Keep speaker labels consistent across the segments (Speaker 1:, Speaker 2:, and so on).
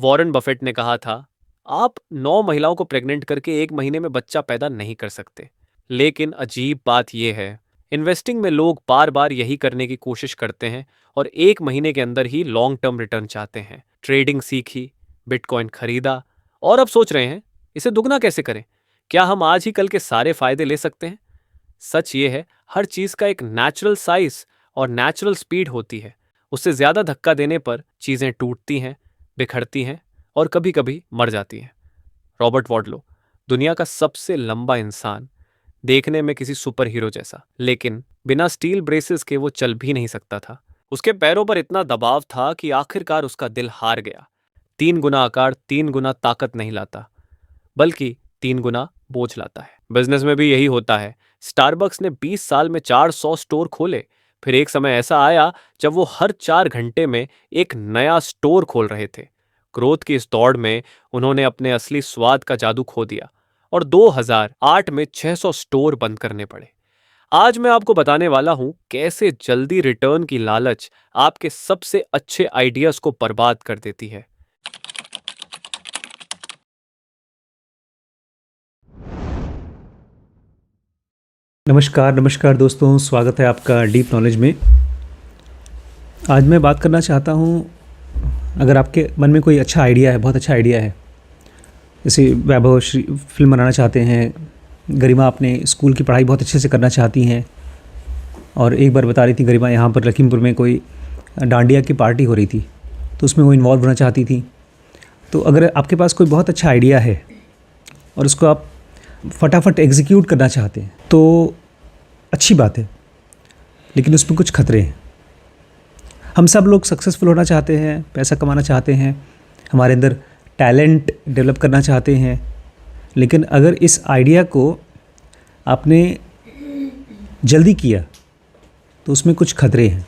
Speaker 1: Warren Buffett ने कहा था, आप 9 महिलाओं को प्रेग्नेंट करके 1 महीने में बच्चा पैदा नहीं कर सकते। लेकिन अजीब बात यह है, इन्वेस्टिंग में लोग बार बार यही करने की कोशिश करते हैं और 1 महीने के अंदर ही लॉन्ग टर्म रिटर्न चाहते हैं। ट्रेडिंग सीखी, बिटकॉइन खरीदा और अब सोच रहे हैं इसे दुगना कैसे करें। क्या हम आज ही कल के सारे फायदे ले सकते हैं? सच ये है, हर चीज का एक नेचुरल साइज और नेचुरल स्पीड होती है। उससे ज्यादा धक्का देने पर चीजें टूटती हैं, बिखरती हैं और कभी कभी मर जाती हैं। रॉबर्ट वॉडलो, दुनिया का सबसे लंबा इंसान, देखने में किसी सुपर हीरो जैसा, लेकिन बिना स्टील ब्रेसेस के वो चल भी नहीं सकता था। उसके पैरों पर इतना दबाव था कि आखिरकार उसका दिल हार गया। 3 गुना आकार 3 गुना ताकत नहीं लाता, बल्कि 3 गुना बोझ लाता है। बिजनेस में भी यही होता है। स्टारबक्स ने 20 साल में 400 स्टोर खोले। फिर एक समय ऐसा आया जब वो हर 4 घंटे में एक नया स्टोर खोल रहे थे। ग्रोथ की इस दौड़ में उन्होंने अपने असली स्वाद का जादू खो दिया और 2008 में 600 स्टोर बंद करने पड़े। आज मैं आपको बताने वाला हूं कैसे जल्दी रिटर्न की लालच आपके सबसे अच्छे आइडियाज को बर्बाद कर देती है।
Speaker 2: नमस्कार नमस्कार दोस्तों, स्वागत है आपका डीप नॉलेज में। आज मैं बात करना चाहता हूँ, अगर आपके मन में कोई अच्छा आइडिया है, बहुत अच्छा आइडिया है, जैसे वैभव श्री फिल्म बनाना चाहते हैं, गरिमा अपने स्कूल की पढ़ाई बहुत अच्छे से करना चाहती हैं, और एक बार बता रही थी गरिमा यहाँ पर लखीमपुर में कोई डांडिया की पार्टी हो रही थी, तो उसमें वो इन्वॉल्व होना चाहती थी। तो अगर आपके पास कोई बहुत अच्छा आइडिया है और उसको आप फटाफट एग्जीक्यूट करना चाहते हैं तो अच्छी बात है, लेकिन उसमें कुछ खतरे हैं। हम सब लोग सक्सेसफुल होना चाहते हैं, पैसा कमाना चाहते हैं, हमारे अंदर टैलेंट डेवलप करना चाहते हैं, लेकिन अगर इस आइडिया को आपने जल्दी किया तो उसमें कुछ खतरे हैं।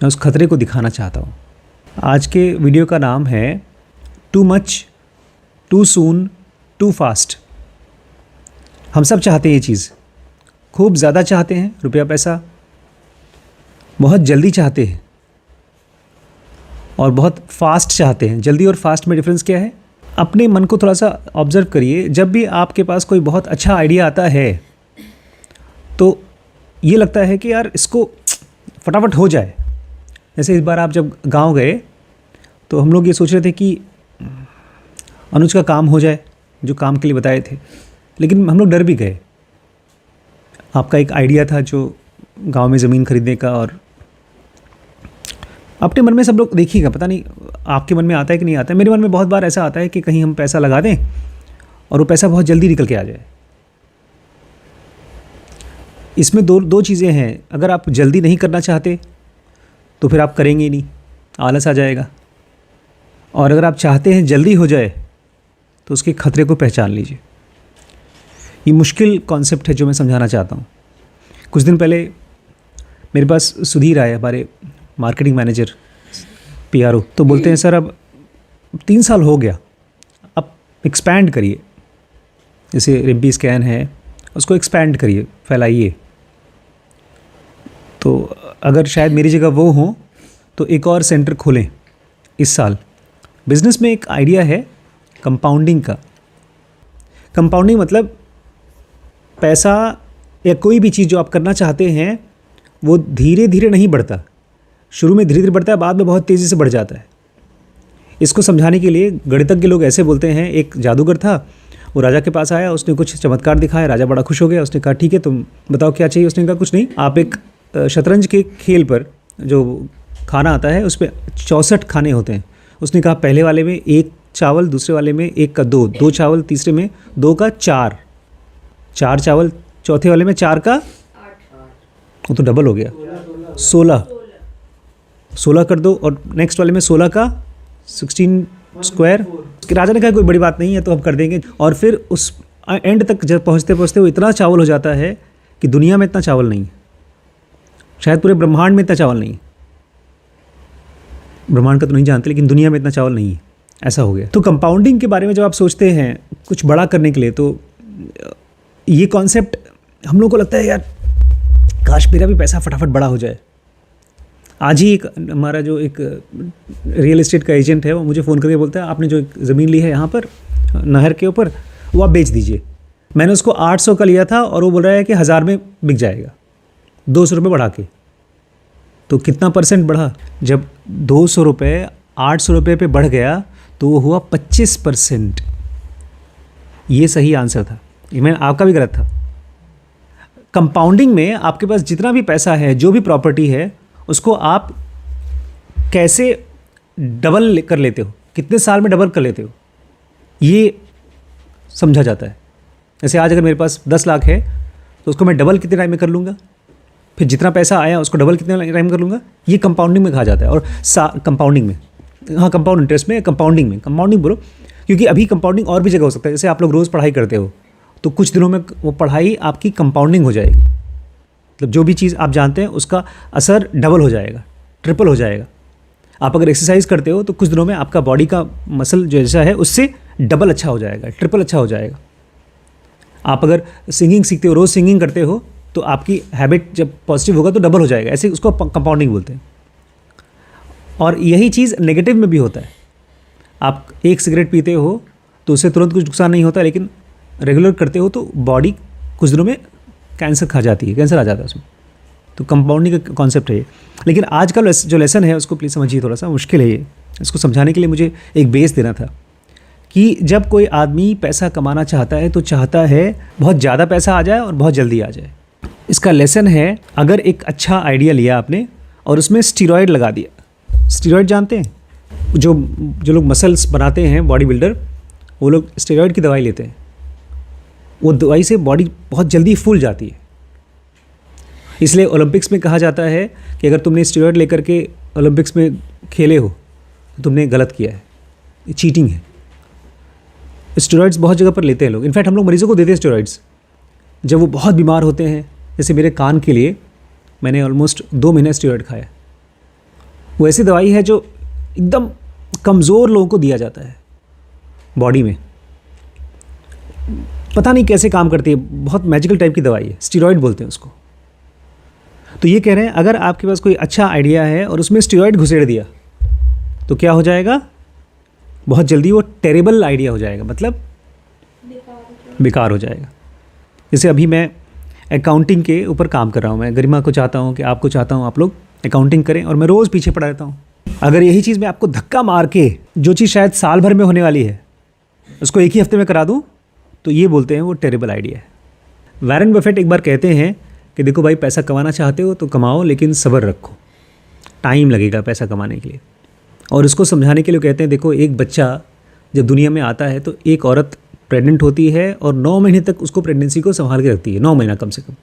Speaker 2: मैं उस खतरे को दिखाना चाहता हूँ। आज के वीडियो का नाम है too much, too soon, too fast. हम सब चाहते हैं ये चीज़, खूब ज़्यादा चाहते हैं, रुपया पैसा बहुत जल्दी चाहते हैं और बहुत फास्ट चाहते हैं। जल्दी और फास्ट में डिफरेंस क्या है? अपने मन को थोड़ा सा ऑब्जर्व करिए। जब भी आपके पास कोई बहुत अच्छा आइडिया आता है तो ये लगता है कि यार इसको फटाफट हो जाए। जैसे इस बार आप जब गांव गए तो हम लोग ये सोच रहे थे कि अनुज का काम हो जाए, जो काम के लिए बताए थे, लेकिन हम लोग डर भी गए। आपका एक आइडिया था जो गांव में ज़मीन खरीदने का, और अपने मन में सब लोग देखिएगा, पता नहीं आपके मन में आता है कि नहीं आता है। मेरे मन में बहुत बार ऐसा आता है कि कहीं हम पैसा लगा दें और वो पैसा बहुत जल्दी निकल के आ जाए। इसमें दो चीज़ें हैं। अगर आप जल्दी नहीं करना चाहते तो फिर आप करेंगे ही नहीं, आलस आ जाएगा। और अगर आप चाहते हैं जल्दी हो जाए तो उसके खतरे को पहचान लीजिए। ये मुश्किल कॉन्सेप्ट है जो मैं समझाना चाहता हूँ। कुछ दिन पहले मेरे पास सुधीर आए, हमारे मार्केटिंग मैनेजर PRO। तो बोलते हैं सर अब 3 साल हो गया, अब एक्सपैंड करिए। जैसे रिम्पी स्कैन है, उसको एक्सपैंड करिए, फैलाइए। तो अगर शायद मेरी जगह वो हो तो एक और सेंटर खोलें इस साल। बिज़नेस में एक आइडिया है कंपाउंडिंग का। कंपाउंडिंग मतलब पैसा या कोई भी चीज़ जो आप करना चाहते हैं वो धीरे धीरे नहीं बढ़ता। शुरू में धीरे धीरे बढ़ता है, बाद में बहुत तेज़ी से बढ़ जाता है। इसको समझाने के लिए गणितज्ञ लोग ऐसे बोलते हैं। एक जादूगर था, वो राजा के पास आया, उसने कुछ चमत्कार दिखाया, राजा बड़ा खुश हो गया। उसने कहा ठीक है, तुम बताओ क्या चाहिए। उसने कहा कुछ नहीं, आप एक शतरंज के खेल पर जो खाना आता है उस पर 64 खाने होते हैं। उसने कहा पहले वाले में 1 चावल, दूसरे वाले में 1 का 2, 2 चावल, तीसरे में 2 का 4, 4 चावल, चौथे वाले में 4 का 8, वो तो डबल हो गया, 16 कर दो, और नेक्स्ट वाले में 16 का 16 स्क्वायर। राजा ने कहा कोई बड़ी बात नहीं है, तो हम कर देंगे। और फिर उस एंड तक जब पहुँचते पहुँचते वो इतना चावल हो जाता है कि दुनिया में इतना चावल नहीं है, शायद पूरे ब्रह्मांड में इतना चावल नहीं है। ब्रह्मांड का तो नहीं जानते, लेकिन दुनिया में इतना चावल नहीं है, ऐसा हो गया। तो कंपाउंडिंग के बारे में जब आप सोचते हैं कुछ बड़ा करने के लिए, तो ये कॉन्सेप्ट हम लोग को लगता है यार काश मेरा भी पैसा फटाफट बड़ा हो जाए। आज ही एक हमारा जो एक रियल एस्टेट का एजेंट है वो मुझे फ़ोन करके बोलता है आपने जो ज़मीन ली है यहाँ पर नहर के ऊपर वो आप बेच दीजिए। मैंने उसको 800 का लिया था और वो बोल रहा है कि 1000 में बिक जाएगा, 200 रुपये बढ़ा के। तो कितना परसेंट बढ़ा? जब 200 रुपये 800 रुपये पे बढ़ गया तो वो हुआ 25%। ये सही आंसर था, मैं आपका भी गलत था। कंपाउंडिंग में आपके पास जितना भी पैसा है, जो भी प्रॉपर्टी है, उसको आप कैसे डबल कर लेते हो, कितने साल में डबल कर लेते हो, ये समझा जाता है। जैसे आज अगर मेरे पास 10 लाख है तो उसको मैं डबल कितने टाइम में कर लूँगा, फिर जितना पैसा आया उसको डबल कितने टाइम में कर लूँगा, ये कंपाउंडिंग में कहा जाता है। और कंपाउंडिंग में, हाँ कंपाउंड इंटरेस्ट में, कंपाउंडिंग बोलो, क्योंकि अभी कंपाउंडिंग और भी जगह हो सकता है। जैसे आप लोग रोज़ पढ़ाई करते हो तो कुछ दिनों में वो पढ़ाई आपकी कंपाउंडिंग हो जाएगी, मतलब जो भी चीज़ आप जानते हैं उसका असर डबल हो जाएगा, ट्रिपल हो जाएगा। आप अगर एक्सरसाइज करते हो तो कुछ दिनों में आपका बॉडी का मसल जो जैसा है उससे डबल अच्छा हो जाएगा, ट्रिपल अच्छा हो जाएगा। आप अगर सिंगिंग सीखते हो, रोज़ सिंगिंग करते हो, तो आपकी हैबिट जब पॉजिटिव होगा तो डबल हो जाएगा, ऐसे उसको कंपाउंडिंग बोलते हैं। और यही चीज़ नेगेटिव में भी होता है। आप एक सिगरेट पीते हो तो उससे तुरंत कुछ नुकसान नहीं होता, लेकिन रेगुलर करते हो तो बॉडी कुछ दिनों में कैंसर खा जाती है, कैंसर आ जाता है उसमें। तो कंपाउंडिंग का कॉन्सेप्ट है ये। लेकिन आज का जो लेसन है उसको प्लीज़ समझिए, थोड़ा सा मुश्किल है ये। इसको समझाने के लिए मुझे एक बेस देना था कि जब कोई आदमी पैसा कमाना चाहता है तो चाहता है बहुत ज़्यादा पैसा आ जाए और बहुत जल्दी आ जाए। इसका लेसन है, अगर एक अच्छा आइडिया लिया आपने और उसमें स्टीरॉयड लगा दिया। स्टीरॉयड जानते हैं? जो लोग मसल्स बनाते हैं, बॉडी बिल्डर, वो लोग स्टीरॉयड की दवाई लेते हैं। वो दवाई से बॉडी बहुत जल्दी फूल जाती है। इसलिए ओलंपिक्स में कहा जाता है कि अगर तुमने स्टीरॉयड लेकर के ओलंपिक्स में खेले हो तो तुमने गलत किया है, ये चीटिंग है। स्टेरॉइड्स बहुत जगह पर लेते हैं लोग। इनफैक्ट हम लोग मरीजों को देते हैं स्टेरॉइड्स जब वो बहुत बीमार होते हैं। जैसे मेरे कान के लिए मैंने ऑलमोस्ट 2 महीने स्टेरॉइड खाया। वो ऐसी दवाई है जो एकदम कमज़ोर लोगों को दिया जाता है बॉडी में, पता नहीं कैसे काम करती है, बहुत मैजिकल टाइप की दवाई है, स्टेरॉइड बोलते हैं उसको। तो ये कह रहे हैं अगर आपके पास कोई अच्छा आइडिया है और उसमें स्टेरॉइड घुसेड़ दिया तो क्या हो जाएगा, बहुत जल्दी वो टेरेबल आइडिया हो जाएगा, मतलब बेकार हो जाएगा। जैसे अभी मैं अकाउंटिंग के ऊपर काम कर रहा हूँ, मैं गरिमा को चाहता हूँ कि आपको चाहता हूँ आप लोग अकाउंटिंग करें, और मैं रोज़ पीछे पड़ा रहता हूँ। अगर यही चीज़ मैं आपको धक्का मार के, जो चीज़ शायद साल भर में होने वाली है, उसको एक ही हफ्ते में करा दूँ, तो ये बोलते हैं वो टेरेबल आइडिया है। वॉरेन बफेट एक बार कहते हैं कि देखो भाई, पैसा कमाना चाहते हो तो कमाओ, लेकिन सब्र रखो, टाइम लगेगा पैसा कमाने के लिए। और उसको समझाने के लिए कहते हैं, देखो एक बच्चा जब दुनिया में आता है तो एक औरत प्रेग्नेंट होती है और 9 महीने तक उसको प्रेगनेंसी को संभाल के रखती है, 9 महीना कम से कम,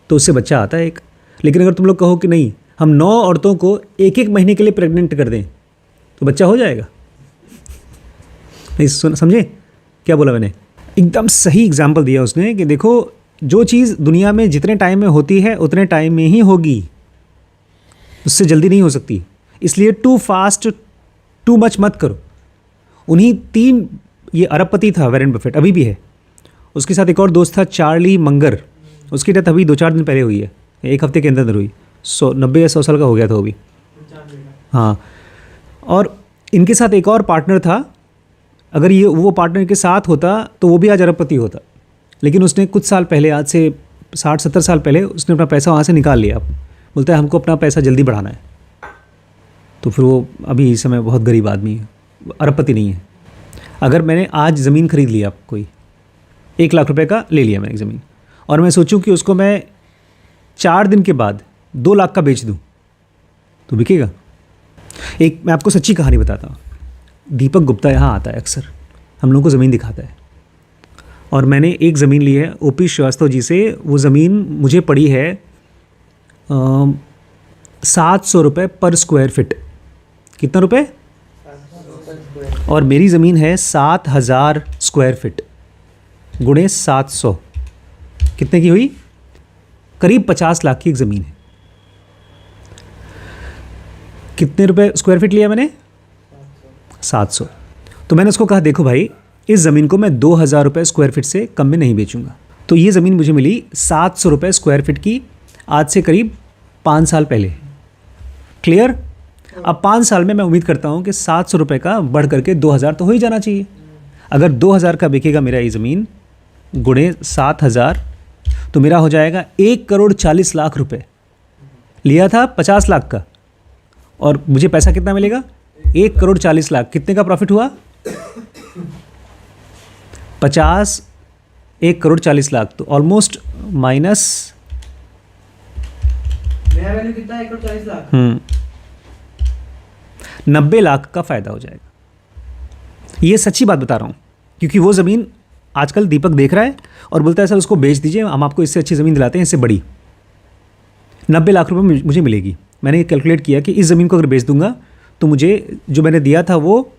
Speaker 2: तो उससे बच्चा आता है एक। लेकिन अगर तुम लोग कहो कि नहीं, हम 9 औरतों को एक एक महीने के लिए प्रेग्नेंट कर दें तो बच्चा हो जाएगा। नहीं समझे क्या बोला मैंने? एकदम सही एग्जाम्पल दिया उसने कि देखो, जो चीज़ दुनिया में जितने टाइम में होती है उतने टाइम में ही होगी, उससे जल्दी नहीं हो सकती। इसलिए टू फास्ट टू मच मत करो। उन्हीं 3, ये अरबपति था वॉरेन बफेट, अभी भी है। उसके साथ एक और दोस्त था चार्ली मंगर, उसकी डेथ अभी 2-4 दिन पहले हुई है, 1 हफ्ते के अंदर अंदर हुई। 90 या 100 साल का हो गया था वो भी। हाँ, और इनके साथ एक और पार्टनर था। अगर ये वो पार्टनर के साथ होता तो वो भी आज अरबपति होता, लेकिन उसने कुछ साल पहले, आज से 60-70 साल पहले, उसने अपना पैसा वहाँ से निकाल लिया। बोलता है हमको अपना पैसा जल्दी बढ़ाना है। तो फिर वो अभी इस समय बहुत गरीब आदमी है, अरबपति नहीं है। अगर मैंने आज ज़मीन खरीद लिया, कोई 1 लाख रुपए का ले लिया मैंने ज़मीन, और मैं सोचूं कि उसको मैं 4 दिन के बाद 2 लाख का बेच दूं, तो बिकेगा? एक मैं आपको सच्ची कहानी बताता हूँ। दीपक गुप्ता यहाँ आता है अक्सर, हम लोगों को ज़मीन दिखाता है, और मैंने एक ज़मीन ली है ओपी श्रीवास्तव जी से। वो ज़मीन मुझे पड़ी है 700 रुपये पर स्क्वायर फिट। कितना रुपए? और मेरी ज़मीन है 7000 स्क्वायर फिट गुणे 700, कितने की हुई? करीब 50 लाख की एक ज़मीन है। कितने रुपए स्क्वायर फिट लिया मैंने? 700। तो मैंने उसको कहा देखो भाई, इस ज़मीन को मैं 2000 रुपये स्क्वायर फिट से कम में नहीं बेचूंगा। तो ये ज़मीन मुझे मिली 700 रुपये स्क्वायर फिट की, आज से करीब 5 साल पहले। क्लियर? अब 5 साल में मैं उम्मीद करता हूँ कि 700 रुपये का बढ़ करके 2000 तो हो ही जाना चाहिए। अगर 2000 का बिकेगा मेरा ये ज़मीन गुणे 7000 तो मेरा हो जाएगा 1,40,00,000 रुपए। लिया था 50 लाख का और मुझे पैसा कितना मिलेगा? 1,40,00,000। कितने का प्रॉफिट हुआ? 50, 1,40,00,000 तो ऑलमोस्ट माइनस
Speaker 3: नया वैल्यू कितना है? 1,40,00,000।
Speaker 2: 90 लाख का फ़ायदा हो जाएगा। ये सच्ची बात बता रहा हूँ, क्योंकि वो ज़मीन आजकल दीपक देख रहा है और बोलता है सर उसको बेच दीजिए, हम आपको इससे अच्छी ज़मीन दिलाते हैं, इससे बड़ी। 90 लाख रुपए मुझे मिलेगी। मैंने ये कैलकुलेट किया कि इस ज़मीन को अगर बेच दूंगा तो मुझे जो मैंने दिया था वो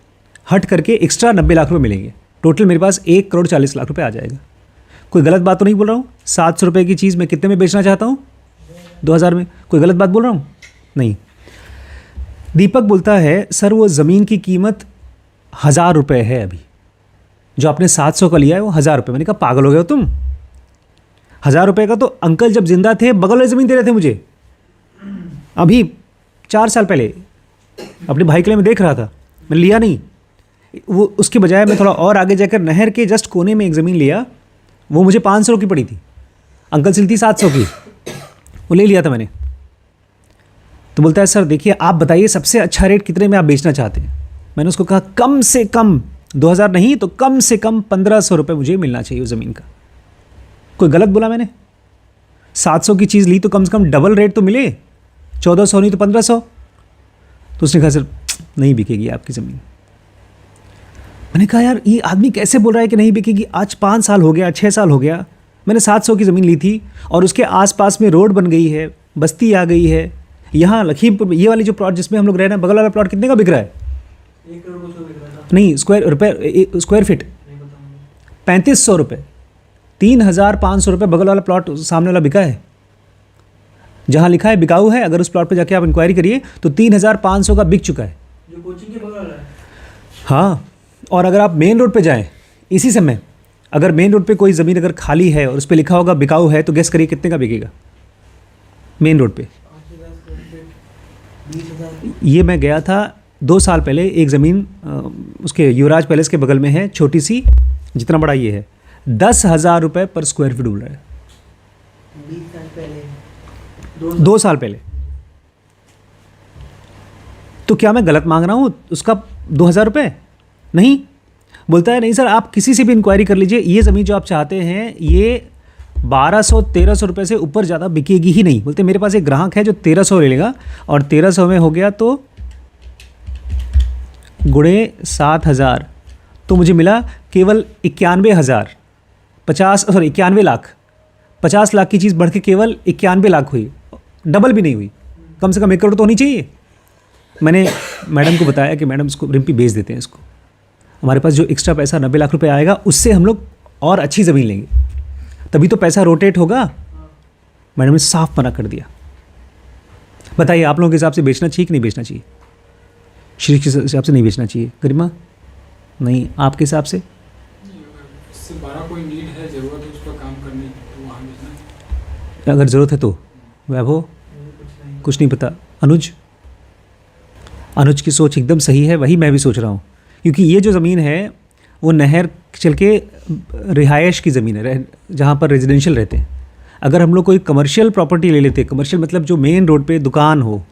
Speaker 2: हट करके एक्स्ट्रा 90 लाख रुपए मिलेंगे। टोटल मेरे पास 1,40,00,000 रुपए आ जाएगा। कोई गलत बात तो नहीं बोल रहा हूँ? 700 रुपये की चीज़ मैं कितने में बेचना चाहता हूँ? 2000 में। कोई गलत बात बोल रहा हूँ? नहीं। दीपक बोलता है सर वो ज़मीन की कीमत 1000 रुपये है अभी, जो आपने 700 का लिया है वो 1000 रुपये। मैंने कहा पागल हो गए हो तुम? 1000 रुपये का तो अंकल जब जिंदा थे बगल वाली ज़मीन दे रहे थे मुझे, अभी 4 साल पहले। अपने भाई के लिए मैं देख रहा था, मैंने लिया नहीं। वो उसके बजाय मैं थोड़ा और आगे जाकर नहर के जस्ट कोने में एक ज़मीन लिया, वो मुझे 500 की पड़ी थी, अंकल से थी 700 की, वो ले लिया था मैंने। तो बोलता है सर देखिए आप बताइए सबसे अच्छा रेट कितने में आप बेचना चाहते हैं? मैंने उसको कहा कम से कम 2000 नहीं तो कम से कम 1500 रुपये मुझे मिलना चाहिए उस ज़मीन का। कोई गलत बोला मैंने? 700 की चीज़ ली तो कम से कम डबल रेट तो मिले, 1400 नहीं तो 1500। तो उसने कहा सर नहीं बिकेगी आपकी ज़मीन। मैंने कहा यार ये आदमी कैसे बोल रहा है कि नहीं बिकेगी? आज 5 साल हो गया, 6 साल हो गया, मैंने 700 की ज़मीन ली थी और उसके आसपास में रोड बन गई है, बस्ती आ गई है। यहाँ लखीमपुर में ये वाली जो प्लॉट जिसमें हम लोग रह रहे हैं, बगल वाला प्लॉट कितने का बिक रहा है?
Speaker 3: 1 करोड़ कुछ बिक रहा था।
Speaker 2: नहीं, स्क्वायर फीट
Speaker 3: नहीं पता मुझे।
Speaker 2: 3500 रुपये। 3,500 रुपये बगल वाला प्लॉट सामने वाला बिका है, जहाँ लिखा है बिकाऊ है। अगर उस प्लॉट पे जाके आप इंक्वायरी करिए तो 3,500 का बिक चुका है।
Speaker 3: जो कोचिंग के बगल वाला है।
Speaker 2: हाँ, और अगर आप मेन रोड पे जाएं इसी समय, अगर मेन रोड पे कोई ज़मीन अगर खाली है और उस पर लिखा होगा बिकाऊ है तो गेस करिए कितने का बिकेगा मेन रोड पे?
Speaker 3: 20,000।
Speaker 2: ये मैं गया था 2 साल पहले, एक ज़मीन उसके युवराज पैलेस के बगल में है, छोटी सी, जितना बड़ा ये है, 10,000 रुपये पर स्क्वायर फीट बोल रहा है।
Speaker 3: 20 साल पहले।
Speaker 2: 2 साल पहले। तो क्या मैं गलत मांग रहा हूँ उसका 2,000 रुपये? नहीं। बोलता है नहीं सर आप किसी से भी इंक्वायरी कर लीजिए, ये ज़मीन जो आप चाहते हैं ये 1200-1300 रुपये से ऊपर ज़्यादा बिकेगी ही नहीं। बोलते मेरे पास एक ग्राहक है जो 1300 ले लेगा, और 1300 में हो गया तो गुणे 7000 तो मुझे मिला केवल 91,000, 91 लाख। 50 लाख की चीज़ बढ़ के केवल 91 लाख हुई, डबल भी नहीं हुई। कम से कम 1 करोड़ तो होनी चाहिए। मैंने मैडम को बताया कि मैडम इसको रिम्पी बेच देते हैं इसको, हमारे पास जो एक्स्ट्रा पैसा 90 लाख रुपए आएगा उससे हम लोग और अच्छी ज़मीन लेंगे, तभी तो पैसा रोटेट होगा। मैडम ने साफ मना कर दिया। बताइए आप लोगों के हिसाब से बेचना चाहिए कि नहीं बेचना चाहिए? श्री के हिसाब से नहीं बेचना चाहिए। गरिमा नहीं, आपके हिसाब से?
Speaker 4: इससे बड़ा कोई नीड है, ज़रूरत है उस पर काम करने की, तो वहाँ बेचना।
Speaker 2: अगर ज़रूरत है तो। वैभव कुछ नहीं पता। अनुज की सोच एकदम सही है, वही मैं भी सोच रहा हूँ, क्योंकि ये जो ज़मीन है वो नहर चल के रिहायश की ज़मीन है, जहाँ पर रेजिडेंशियल रहते हैं। अगर हम लोग कोई कमर्शियल प्रॉपर्टी ले लेते, कमर्शियल मतलब जो मेन रोड पे दुकान हो,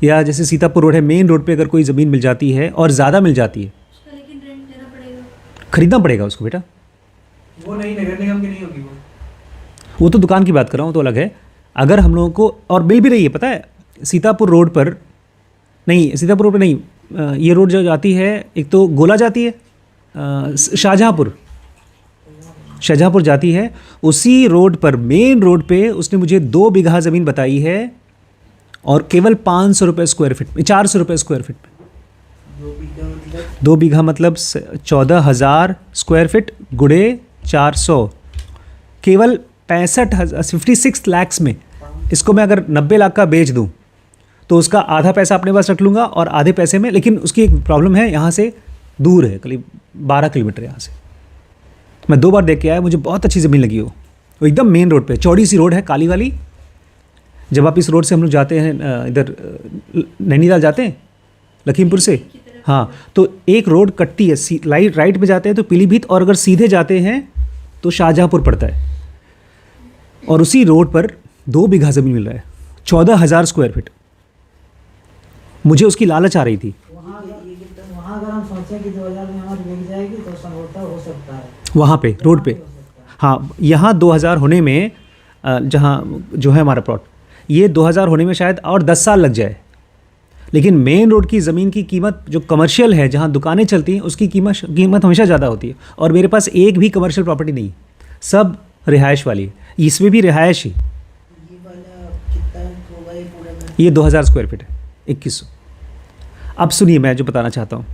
Speaker 2: या जैसे सीतापुर रोड है, मेन रोड पे अगर कोई ज़मीन मिल जाती है और ज़्यादा मिल जाती है,
Speaker 5: उसका लेकिन रेंट देना पड़ेगा।
Speaker 2: खरीदना पड़ेगा उसको बेटा।
Speaker 3: वो नहीं, नगर निगम की नहीं होगी
Speaker 2: वो तो दुकान की बात कर रहा हूँ, तो अलग है। अगर हम लोगों को, और मिल भी रही है पता है, सीतापुर रोड पर नहीं, सीतापुर रोड पर नहीं, ये रोड जो जाती है, एक तो गोला जाती है, शाहजहाँपुर जाती है, उसी रोड पर मेन रोड पे उसने मुझे 2 बीघा ज़मीन बताई है, और केवल 500 रुपये स्क्वायर फीट में, 400 रुपये स्क्वायर फीट में। 2 बीघा मतलब 14,000 स्क्वायर फीट गुड़े 400, केवल 56 लाख में। इसको मैं अगर 90 लाख का बेच दूं तो उसका आधा पैसा अपने पास रख लूँगा और आधे पैसे में, लेकिन उसकी एक प्रॉब्लम है, यहाँ से दूर है, करीब 12 किलोमीटर यहाँ से। मैं 2 बार देख के आया, मुझे बहुत अच्छी ज़मीन लगी वो एकदम मेन रोड पे, चौड़ी सी रोड है काली वाली, जब आप इस रोड से हम लोग जाते हैं इधर नैनीताल जाते हैं लखीमपुर से, हाँ, तो एक रोड कटती है, राइट में जाते हैं तो पीलीभीत, और अगर सीधे जाते हैं तो शाहजहाँपुर पड़ता है। और उसी रोड पर 2 बीघा ज़मीन मिल रहा है, 14,000 स्क्वायर फीट। मुझे उसकी लालच आ रही थी।
Speaker 3: वहाँ अगर हम सोचें कि 2000 में हमारी बिक जाएगी तो संभवतः हो सकता है
Speaker 2: वहाँ पे रोड पे, हाँ, यहाँ 2000 होने में जहाँ जो है हमारा प्लॉट, ये 2000 होने में शायद और 10 साल लग जाए। लेकिन मेन रोड की ज़मीन की कीमत जो कमर्शियल है, जहाँ दुकानें चलती हैं, उसकी कीमत हमेशा ज़्यादा होती है। और मेरे पास एक भी कमर्शियल प्रॉपर्टी नहीं, सब रिहाइश वाली है। इसमें भी रिहाइश ही।
Speaker 3: ये वाला कितना होगा ये पूरा में?
Speaker 2: ये 2000 स्क्वायर फीट है, 2100। अब सुनिए, मैं जो बताना चाहता हूँ,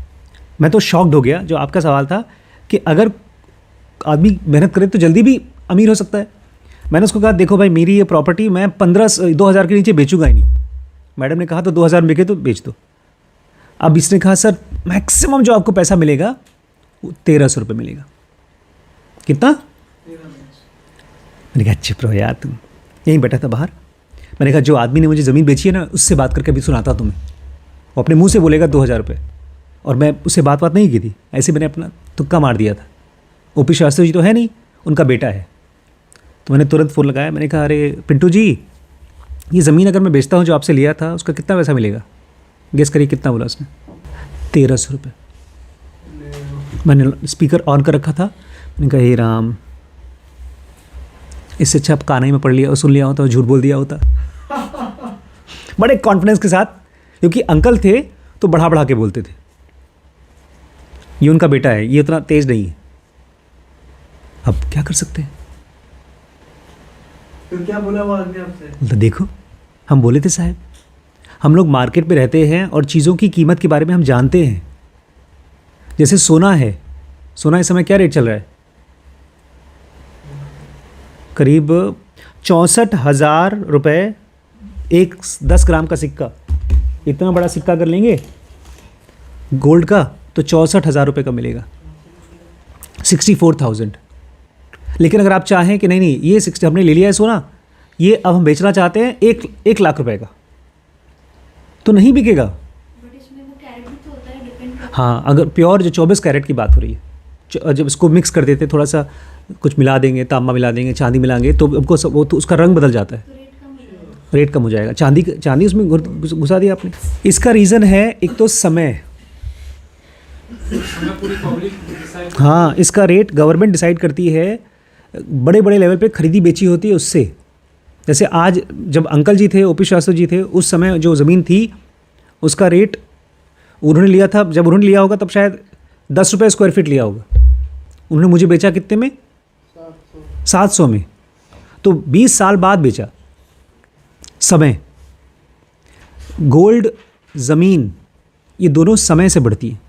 Speaker 2: मैं तो शॉक्ड हो गया। जो आपका सवाल था कि अगर आदमी मेहनत करे तो जल्दी भी अमीर हो सकता है। मैंने उसको कहा देखो भाई, मेरी ये प्रॉपर्टी मैं 2000 के नीचे बेचूंगा ही नहीं। मैडम ने कहा तो 2000 में बिके तो बेच दो। अब इसने कहा सर मैक्सिमम जो आपको पैसा मिलेगा वो 1300 रुपये मिलेगा। कितना? मैंने कहा चुप रहो यार, तुम यहीं बैठा था बाहर। मैंने कहा जो आदमी ने मुझे ज़मीन बेची है ना, उससे बात करके अभी सुनाता तुम्हें। वो अपने मुंह से बोलेगा 2000 रुपये, और मैं उससे बात नहीं की थी, ऐसे मैंने अपना तुक्का मार दिया था। ओपी शास्त्री जी तो है नहीं, उनका बेटा है। तो मैंने तुरंत फ़ोन लगाया, मैंने कहा अरे पिंटू जी, ये ज़मीन अगर मैं बेचता हूँ जो आपसे लिया था, उसका कितना पैसा मिलेगा? गेस करिए कितना बोला उसने? 1300 रुपये। मैंने स्पीकर ऑन कर रखा था। मैंने कहा हे राम, इससे अच्छा आप कानई में पढ़ लिया और सुन लिया होता और झूठ बोल दिया होता। बड़े कॉन्फिडेंस के साथ, क्योंकि अंकल थे तो बढ़ा बढ़ा के बोलते थे। ये उनका बेटा है, ये उतना तेज नहीं है। अब क्या कर सकते हैं?
Speaker 3: तो क्या बोला वो आदमी आपसे?
Speaker 2: तो देखो, हम बोले थे साहब, हम लोग मार्केट में रहते हैं और चीज़ों की कीमत के बारे में हम जानते हैं। जैसे सोना है, सोना इस समय क्या रेट चल रहा है? करीब 64,000 रुपये एक 10 ग्राम का सिक्का। इतना बड़ा सिक्का अगर लेंगे गोल्ड का तो 64,000 रुपये का मिलेगा, 64,000। लेकिन अगर आप चाहें कि नहीं ये 60 हमने ले लिया है सोना, ये अब हम बेचना चाहते हैं 1 लाख रुपए का, तो नहीं बिकेगा।
Speaker 5: बट इसमें वो कैरेट भी तो होता है, डिपेंड करता
Speaker 2: हाँ, अगर प्योर जो 24 कैरेट की बात हो रही है, जब इसको मिक्स कर देते, थोड़ा सा कुछ मिला देंगे, तांबा मिला देंगे, चांदी मिलाएंगे, तो हमको वो तो उसका रंग बदल जाता है,
Speaker 5: है, तो रेट कम हो जाएगा।
Speaker 2: रेट कम हो जाएगा। चांदी उसमें घुसा दिया आपने। इसका रीज़न है एक तो समय,
Speaker 4: हमें पूरी पब्लिक डिसाइड
Speaker 2: हाँ, इसका रेट गवर्नमेंट डिसाइड करती है, बड़े बड़े लेवल पे खरीदी बेची होती है उससे। जैसे आज जब अंकल जी थे, ओपी शास्त्री जी थे, उस समय जो ज़मीन थी उसका रेट उन्होंने लिया था, जब उन्होंने लिया होगा तब शायद 10 रुपये स्क्वायर फीट लिया होगा। उन्होंने मुझे बेचा कितने में? 700 में। तो 20 साल बाद बेचा। समय, गोल्ड, ज़मीन, ये दोनों समय से बढ़ती हैं,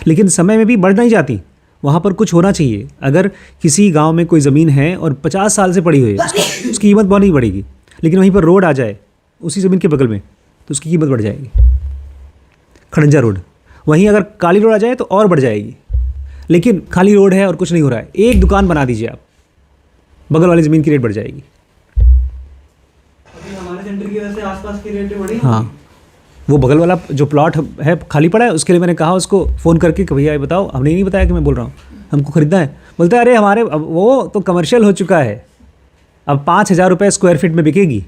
Speaker 2: लेकिन समय में भी बढ़ नहीं जाती। वहाँ पर कुछ होना चाहिए। अगर किसी गांव में कोई ज़मीन है और 50 साल से पड़ी हुई है, उसकी कीमत बहुत नहीं बढ़ेगी। लेकिन वहीं पर रोड आ जाए उसी ज़मीन के बगल में, तो उसकी कीमत बढ़ जाएगी। खड़ंजा रोड, वहीं अगर काली रोड आ जाए तो और बढ़ जाएगी। लेकिन खाली रोड है और कुछ नहीं हो रहा है, एक दुकान बना दीजिए आप, बगल वाली ज़मीन की रेट बढ़ जाएगी।
Speaker 3: अभी हमारे सेंटर की वजह से आसपास की रेटें बढ़ी
Speaker 2: हाँ, वो बगल वाला जो प्लॉट है खाली पड़ा है, उसके लिए मैंने कहा उसको फ़ोन करके कि भैया ये बताओ, हमने नहीं बताया कि मैं बोल रहा हूँ, हमको ख़रीदना है। बोलते हैं अरे हमारे अब वो तो कमर्शियल हो चुका है, अब 5,000 रुपये स्क्वायर फीट में बिकेगी।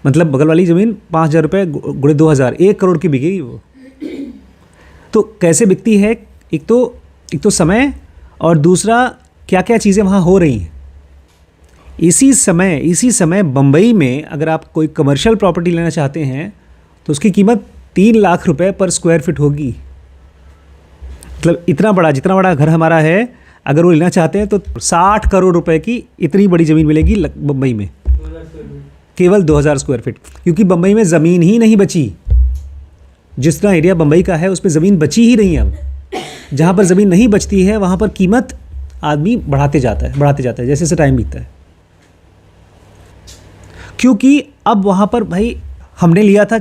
Speaker 2: मतलब बगल वाली ज़मीन 5,000 रुपये गुणे 2,000, 1 करोड़ की बिकेगी वो। तो कैसे बिकती है? एक तो समय, और दूसरा क्या क्या चीज़ें वहाँ हो रही हैं। इसी समय बम्बई में अगर आप कोई कमर्शियल प्रॉपर्टी लेना चाहते हैं तो उसकी कीमत 3 लाख रुपए पर स्क्वायर फीट होगी। मतलब इतना बड़ा, जितना बड़ा घर हमारा है, अगर वो लेना चाहते हैं तो 60 करोड़ रुपए की इतनी बड़ी ज़मीन मिलेगी बम्बई में, केवल 2000 स्क्वायर फीट। क्योंकि बम्बई में ज़मीन ही नहीं बची। जितना एरिया बम्बई का है उसमें ज़मीन बची ही नहीं है। अब जहाँ पर ज़मीन नहीं बचती है वहाँ पर कीमत आदमी बढ़ाते जाता है जैसे जैसे टाइम बीतता है। क्योंकि अब वहाँ पर भाई हमने लिया था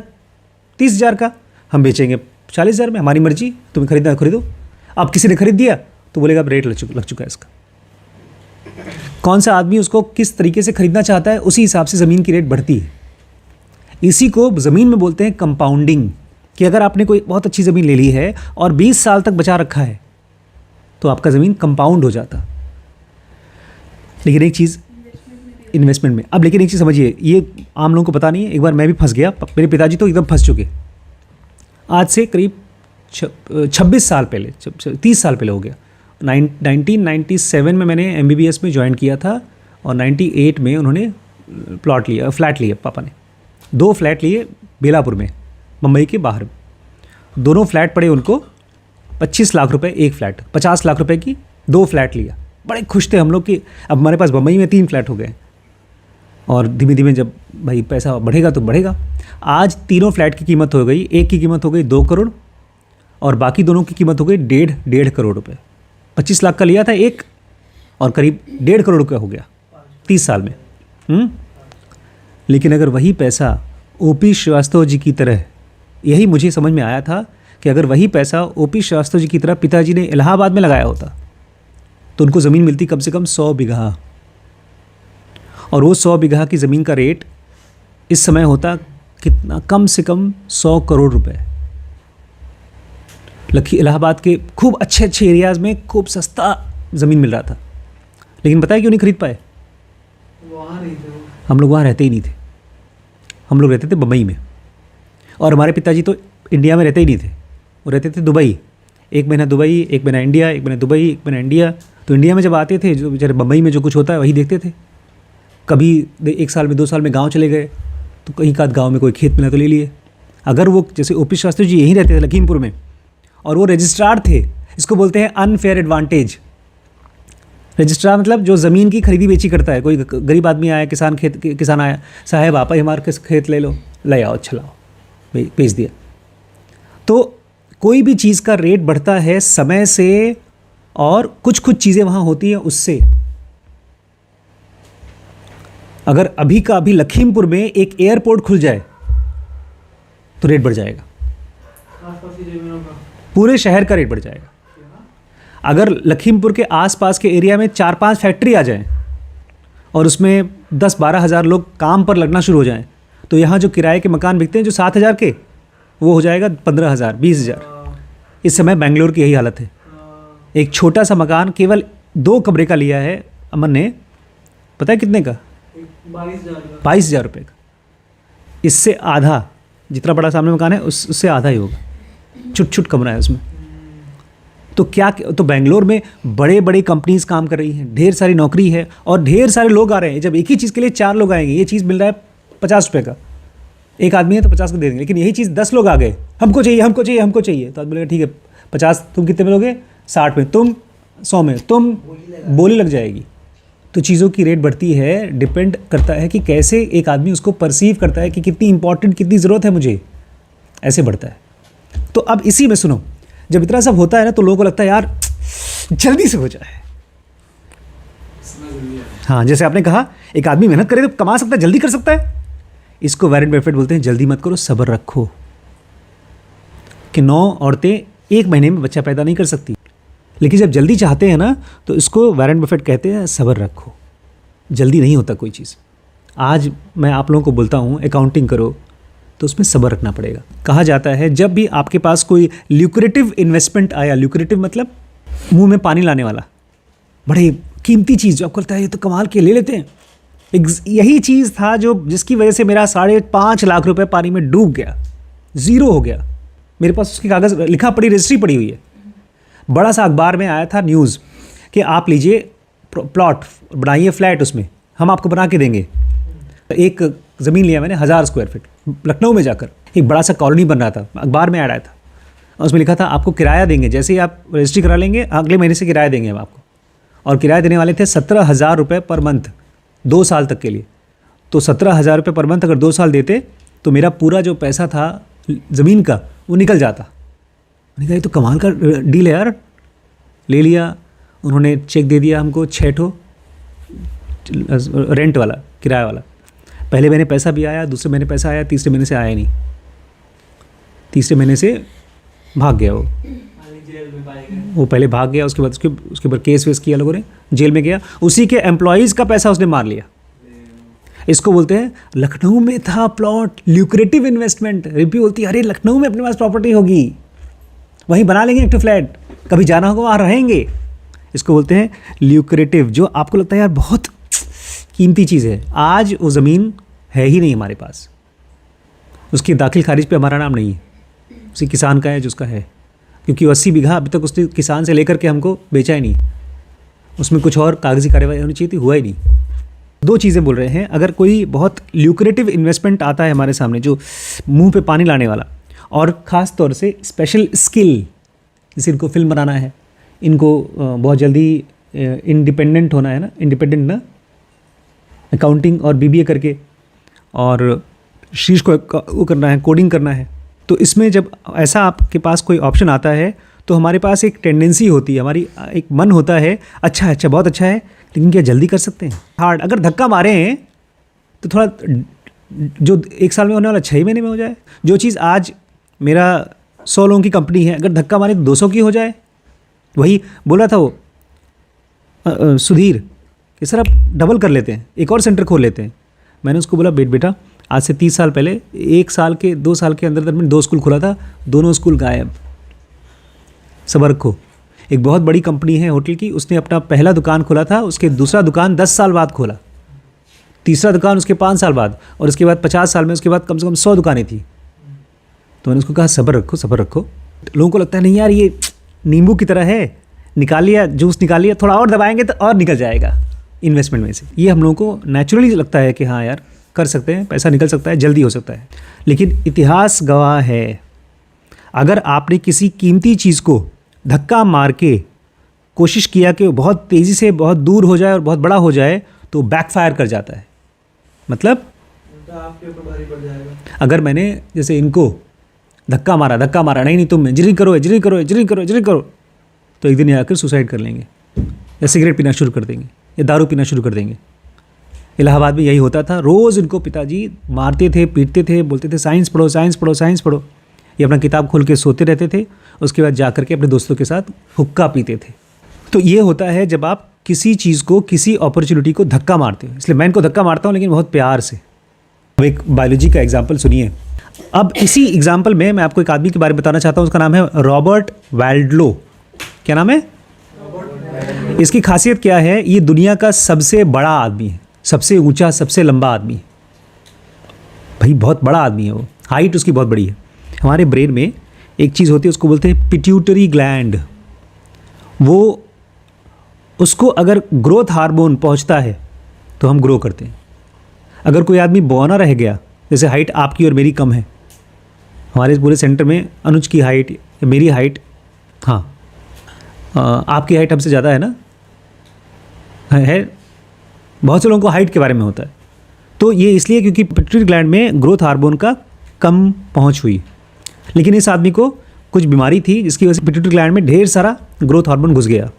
Speaker 2: 30,000 का, हम बेचेंगे 40,000 में, हमारी मर्जी, तुम्हें खरीदना है खरीदो। अब किसी ने खरीद दिया तो बोलेगा अब रेट लग चुका है इसका। कौन सा आदमी उसको किस तरीके से ख़रीदना चाहता है, उसी हिसाब से ज़मीन की रेट बढ़ती है। इसी को ज़मीन में बोलते हैं कंपाउंडिंग, कि अगर आपने कोई बहुत अच्छी ज़मीन ले ली है और 20 साल तक बचा रखा है तो आपका ज़मीन कंपाउंड हो जाता। लेकिन एक चीज़ इन्वेस्टमेंट में, अब लेकिन एक चीज़ समझिए, ये आम लोगों को पता नहीं है। एक बार मैं भी फंस गया, मेरे पिताजी तो एकदम फंस चुके। आज से करीब 26 साल पहले, 30 साल पहले हो गया। 1997 में मैंने MBBS में ज्वाइन किया था और 98 में उन्होंने फ्लैट लिया पापा ने। 2 फ्लैट लिए बेलापुर में, मुंबई के बाहर। दोनों फ्लैट पड़े उनको 25 लाख रुपए एक फ्लैट, 50 लाख रुपए की 2 फ्लैट लिया। बड़े खुश थे हम लोग कि अब हमारे पास मुंबई में 3 फ्लैट हो गए। और धीमे धीमे जब भाई पैसा बढ़ेगा तो बढ़ेगा। आज तीनों फ्लैट की कीमत हो गई, एक की कीमत हो गई 2 करोड़ और बाकी दोनों की कीमत हो गई 1.5 करोड़ रुपए। 25 लाख का लिया था एक और करीब 1.5 करोड़ रुपया हो गया 30 साल में। लेकिन अगर वही पैसा OP श्रीवास्तव जी की तरह, यही मुझे समझ में आया था कि अगर वही पैसा OP श्रीवास्तव जी की तरह पिताजी ने इलाहाबाद में लगाया होता तो उनको ज़मीन मिलती कम से कम 100 बीघा, और वो 100 बीघा की ज़मीन का रेट इस समय होता कितना, कम से कम 100 करोड़ रुपए। इलाहाबाद के खूब अच्छे अच्छे एरियाज़ में खूब सस्ता ज़मीन मिल रहा था। लेकिन पता है क्यों नहीं खरीद पाए?
Speaker 3: वहाँ नहीं थे वो।
Speaker 2: हम लोग वहाँ रहते ही नहीं थे। हम लोग रहते थे बम्बई में, और हमारे पिताजी तो इंडिया में रहते ही नहीं थे, वो रहते थे दुबई। 1 महीना दुबई, 1 महीना इंडिया, 1 महीना दुबई, 1 महीना इंडिया। तो इंडिया में जब आते थे, जो बेचारे बम्बई में जो कुछ होता है वही देखते थे। कभी 1 साल में 2 साल में गांव चले गए तो कहीं का गांव में कोई खेत मिला तो ले लिए। अगर वो जैसे OP शास्त्री जी यहीं रहते थे लखीमपुर में और वो रजिस्ट्रार थे, इसको बोलते हैं अनफेयर एडवांटेज। रजिस्ट्रार मतलब जो ज़मीन की खरीदी बेची करता है। कोई गरीब आदमी आया, किसान आया, साहब आप हमारे खेत ले लो, ले आओ, अच्छा लाओ, बेच दिया। तो कोई भी चीज़ का रेट बढ़ता है समय से, और कुछ चीज़ें वहाँ होती हैं उससे। अगर अभी का अभी लखीमपुर में एक एयरपोर्ट खुल जाए तो रेट बढ़ जाएगा,
Speaker 3: आसपास की जमीनों का।
Speaker 2: पूरे शहर का रेट बढ़ जाएगा। अगर लखीमपुर के आसपास के एरिया में 4-5 फैक्ट्री आ जाएं और उसमें 10-12 हज़ार लोग काम पर लगना शुरू हो जाएं, तो यहाँ जो किराए के मकान बिकते हैं जो 7,000 के, वो हो जाएगा 15,000, 20,000। इस समय बेंगलोर की यही हालत है। एक छोटा सा मकान केवल 2 कमरे का लिया है अमन ने, पता है कितने का? 22,000 रुपये का। इससे आधा, जितना बड़ा सामने मकान है उससे आधा ही होगा, छुट कमरा है उसमें। तो क्या, तो बेंगलोर में बड़े बड़े कंपनीज काम कर रही हैं, ढेर सारी नौकरी है और ढेर सारे लोग आ रहे हैं। जब एक ही चीज़ के लिए 4 लोग आएंगे, ये चीज़ मिल रहा है 50 रुपये का, एक आदमी है तो 50 को दे देंगे। लेकिन यही चीज़ 10 लोग आ गए, हमको चाहिए हमको चाहिए हमको चाहिए, तो आदमी बोलेगा ठीक है 50, तुम कितने में लोगे? 60 में, तुम 100 में, तुम बोली लग जाएगी। तो चीज़ों की रेट बढ़ती है, डिपेंड करता है कि कैसे एक आदमी उसको परसीव करता है कि कितनी इंपॉर्टेंट, कितनी ज़रूरत है मुझे, ऐसे बढ़ता है। तो अब इसी में सुनो, जब इतना सब होता है ना तो लोगों को लगता है यार जल्दी से हो जाए। हाँ, जैसे आपने कहा एक आदमी मेहनत करे तो कमा सकता है, जल्दी कर सकता है। इसको वॉरेन बफेट बोलते हैं जल्दी मत करो, सब्र रखो। कि 9 औरतें 1 महीने में बच्चा पैदा नहीं कर सकती, लेकिन जब जल्दी चाहते हैं ना तो इसको वॉरेन बफेट कहते हैं सब्र रखो। जल्दी नहीं होता कोई चीज़। आज मैं आप लोगों को बोलता हूँ अकाउंटिंग करो, तो उसमें सब्र रखना पड़ेगा। कहा जाता है जब भी आपके पास कोई ल्यूक्रेटिव इन्वेस्टमेंट आया, ल्यूक्रेटिव मतलब मुंह में पानी लाने वाला, बड़े कीमती चीज़ जो आपको लगता है ये तो कमाल के, ले लेते हैं, यही चीज़ था जो जिसकी वजह से मेरा 5.5 लाख रुपए पानी में डूब गया, ज़ीरो हो गया। मेरे पास उसके कागज़ लिखा पड़ी, रजिस्ट्री पड़ी हुई है। बड़ा सा अखबार में आया था न्यूज़ कि आप लीजिए प्लॉट बनाइए, फ्लैट, उसमें हम आपको बना के देंगे। एक ज़मीन लिया मैंने 1000 स्क्वायर फीट, लखनऊ में जाकर एक बड़ा सा कॉलोनी बन रहा था, अखबार में ऐड आया था, और उसमें लिखा था आपको किराया देंगे, जैसे ही आप रजिस्ट्री करा लेंगे अगले महीने से किराया देंगे हम आपको। और किराया देने वाले थे 17,000 रुपये पर मंथ 2 साल तक के लिए। तो 17,000 रुपये पर मंथ अगर 2 साल देते तो मेरा पूरा जो पैसा था ज़मीन का वो निकल जाता। मैंने कहा ये तो कमाल का डील है यार। ले लिया, उन्होंने चेक दे दिया हमको 6 ठो, रेंट वाला, किराया वाला। पहले महीने पैसा भी आया, दूसरे महीने पैसा आया, तीसरे महीने से आया नहीं। तीसरे महीने से भाग गया वो पहले भाग गया, उसके बाद केस वेस किया लोगों ने, जेल में गया, उसी के एम्प्लॉयज़ का पैसा उसने मार लिया। इसको बोलते हैं लखनऊ में था प्लॉट, ल्यूक्रेटिव इन्वेस्टमेंट। रिपी बोलती है अरे लखनऊ में अपने पास प्रॉपर्टी होगी, वहीं बना लेंगे एक फ्लैट, कभी जाना होगा वहाँ रहेंगे। इसको बोलते हैं ल्यूक्रेटिव, जो आपको लगता है यार बहुत कीमती चीज़ है, आज वो ज़मीन है ही नहीं हमारे पास, उसकी दाखिल खारिज पे हमारा नाम नहीं है, उसी किसान का है जो उसका है, क्योंकि 80 बीघा अभी तक उसने किसान से लेकर के हमको बेचा ही नहीं, उसमें कुछ और कागजी कार्यवाही होनी चाहिए थी, हुआ ही नहीं। दो चीज़ें बोल रहे हैं, अगर कोई बहुत ल्यूक्रेटिव इन्वेस्टमेंट आता है हमारे सामने जो मुंह पे पानी लाने वाला, और ख़ास तौर से स्पेशल स्किल, जैसे इनको फिल्म बनाना है, इनको बहुत जल्दी इंडिपेंडेंट होना है ना, इंडिपेंडेंट ना, अकाउंटिंग और बीबीए करके, और शीर्ष को वो करना है, कोडिंग करना है, तो इसमें जब ऐसा आपके पास कोई ऑप्शन आता है तो हमारे पास एक टेंडेंसी होती है, हमारी एक मन होता है अच्छा अच्छा बहुत अच्छा है, लेकिन क्या जल्दी कर सकते हैं? हार्ड, अगर धक्का मारे हैं तो थोड़ा जो 1 साल में होने वाला 6 महीने में हो जाए। जो चीज़ आज मेरा 100 लोगों की कंपनी है, अगर धक्का मारे तो 200 की हो जाए। वही बोला था वो सुधीर कि सर आप डबल कर लेते हैं, एक और सेंटर खोल लेते हैं। मैंने उसको बोला बेटा आज से 30 साल पहले 1 साल के 2 साल के अंदर मैंने 2 स्कूल खोला था, दोनों स्कूल गायब। सबर रखो, एक बहुत बड़ी कंपनी है होटल की, उसने अपना पहला दुकान खोला था, उसके दूसरा दुकान 10 साल बाद खोला, तीसरा दुकान उसके 5 साल बाद, और उसके बाद 50 साल में उसके बाद कम से कम 100 दुकानें थी। तो मैंने उसको कहा सबर रखो सबर रखो। लोगों को लगता है नहीं यार ये नींबू की तरह है, निकाल लिया जूस निकाल लिया, थोड़ा और दबाएंगे तो और निकल जाएगा इन्वेस्टमेंट में से। ये हम लोगों को नेचुरली लगता है कि हाँ यार कर सकते हैं, पैसा निकल सकता है, जल्दी हो सकता है, लेकिन इतिहास गवाह है अगर आपने किसी कीमती चीज़ को धक्का मार के कोशिश किया कि वो बहुत तेज़ी से बहुत दूर हो जाए और बहुत बड़ा हो जाए तो बैकफायर कर जाता है। मतलब
Speaker 3: आपके ऊपर भारी पड़ जाएगा।
Speaker 2: अगर मैंने जैसे इनको धक्का मारा नहीं तुम इंजीनियरिंग करो, तो एक दिन ये आकर सुसाइड कर लेंगे, या सिगरेट पीना शुरू कर देंगे, या दारू पीना शुरू कर देंगे। इलाहाबाद में यही होता था, रोज़ इनको पिताजी मारते थे, पीटते थे, बोलते थे साइंस पढ़ो। ये अपना किताब खोल के सोते रहते थे, उसके बाद जा कर के अपने दोस्तों के साथ हुक्का पीते थे। तो ये होता है जब आप किसी चीज़ को, किसी अपॉर्चुनिटी को धक्का मारते हो। इसलिए मैं इनको धक्का मारता हूँ, लेकिन बहुत प्यार से। अब एक बायोलॉजी का एग्जाम्पल सुनिए। अब इसी एग्जाम्पल में मैं आपको एक आदमी के बारे में बताना चाहता हूँ, उसका नाम है रॉबर्ट वाल्डलो। क्या नाम है? इसकी खासियत क्या है? ये दुनिया का सबसे बड़ा आदमी है, सबसे ऊंचा, सबसे लंबा आदमी है भाई, बहुत बड़ा आदमी है वो, हाइट उसकी बहुत बड़ी है। हमारे ब्रेन में एक चीज़ होती है, उसको बोलते हैं पिट्यूटरी ग्लैंड। वो उसको अगर ग्रोथ हार्मोन पहुंचता है तो हम ग्रो करते हैं। अगर कोई आदमी बौना रह गया, जैसे हाइट आपकी और मेरी कम है, हमारे पूरे सेंटर में अनुज की हाइट, मेरी हाइट, हाँ आपकी हाइट हमसे ज़्यादा है ना, है। बहुत से लोगों को हाइट के बारे में होता है, तो ये इसलिए क्योंकि पिट्यूटरी ग्लैंड में ग्रोथ हार्मोन का कम पहुंच हुई। लेकिन इस आदमी को कुछ बीमारी थी जिसकी वजह से पिट्यूटरी ग्लैंड में ढेर सारा ग्रोथ हार्मोन घुस गया।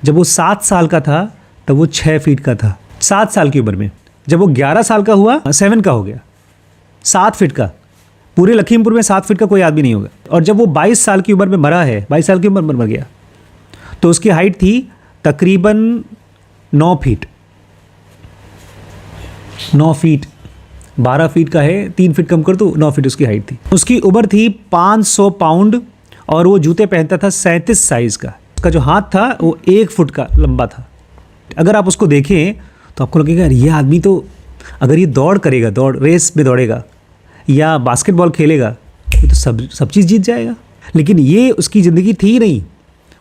Speaker 2: जब वो 7 साल का था तब वो 6 फीट का था, 7 साल की उम्र में। जब वो 11 साल का हुआ 7 का हो गया, 7 फीट का। पूरे लखीमपुर में 7 फीट का कोई आदमी नहीं होगा। और जब वो 22 साल की उम्र में मरा है, 22 साल की उम्र में मर गया, तो उसकी हाइट थी तकरीबन 9 फीट। 9 फीट, 12 फीट का है, 3 फीट कम कर तो 9 फीट उसकी हाइट थी। उसकी उम्र थी 500 पाउंड और वो जूते पहनता था 37 साइज़ का। उसका जो हाथ था वो 1 फुट का लंबा था। अगर आप उसको देखें तो आपको लगेगा ये आदमी तो अगर ये दौड़ करेगा, दौड़ रेस में दौड़ेगा या बास्केटबॉल खेलेगा तो सब चीज़ जीत जाएगा। लेकिन ये उसकी ज़िंदगी थी नहीं।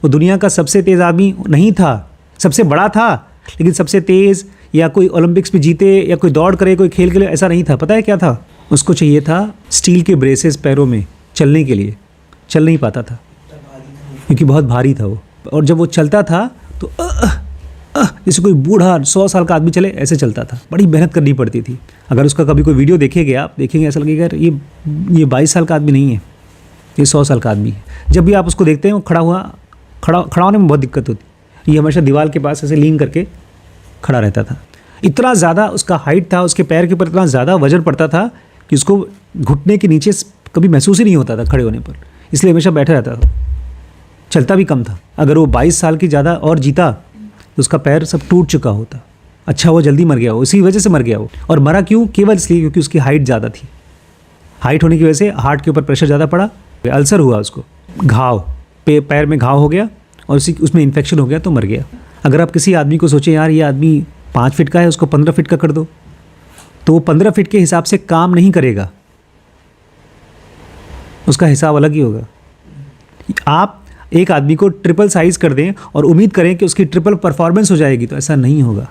Speaker 2: वो दुनिया का सबसे तेज़ आदमी नहीं था, सबसे बड़ा था, लेकिन सबसे तेज़ या कोई ओलंपिक्स में जीते या कोई दौड़ करे, कोई खेल के लिए, ऐसा नहीं था। पता है क्या था? उसको चाहिए था स्टील के ब्रेसेस पैरों में चलने के लिए, चल नहीं पाता था क्योंकि बहुत भारी था वो। और जब वो चलता था तो जैसे कोई बूढ़ा 100 साल का आदमी चले ऐसे चलता था। बड़ी मेहनत करनी पड़ती थी। अगर उसका कभी कोई वीडियो देखेंगे आप, देखेंगे ऐसा लगेगा यार ये 22 साल का आदमी नहीं है, ये 100 साल का आदमी है। जब भी आप उसको देखते हैं वो खड़ा होने में बहुत दिक्कत होती। ये हमेशा दीवार के पास ऐसे लीन करके खड़ा रहता था। इतना ज़्यादा उसका हाइट था, उसके पैर के ऊपर इतना ज़्यादा वजन पड़ता था कि उसको घुटने के नीचे कभी महसूस ही नहीं होता था खड़े होने पर, इसलिए हमेशा बैठा रहता था। चलता भी कम था। अगर वो 22 साल की ज़्यादा और जीता उसका पैर सब टूट चुका होता। अच्छा वो जल्दी मर गया, वो इसी वजह से मर गया वो। और मरा क्यों? केवल इसलिए क्योंकि उसकी हाइट ज़्यादा थी। हाइट होने की वजह से हार्ट के ऊपर प्रेशर ज़्यादा पड़ा, अल्सर हुआ उसको, घाव पैर में घाव हो गया और उसमें इन्फेक्शन हो गया तो मर गया। अगर आप किसी आदमी को सोचें यार ये आदमी 5 फीट का है, उसको 15 फीट का कर दो, तो वो 15 फीट के हिसाब से काम नहीं करेगा, उसका हिसाब अलग ही होगा। आप एक आदमी को ट्रिपल साइज कर दें और उम्मीद करें कि उसकी ट्रिपल परफॉर्मेंस हो जाएगी, तो ऐसा नहीं होगा।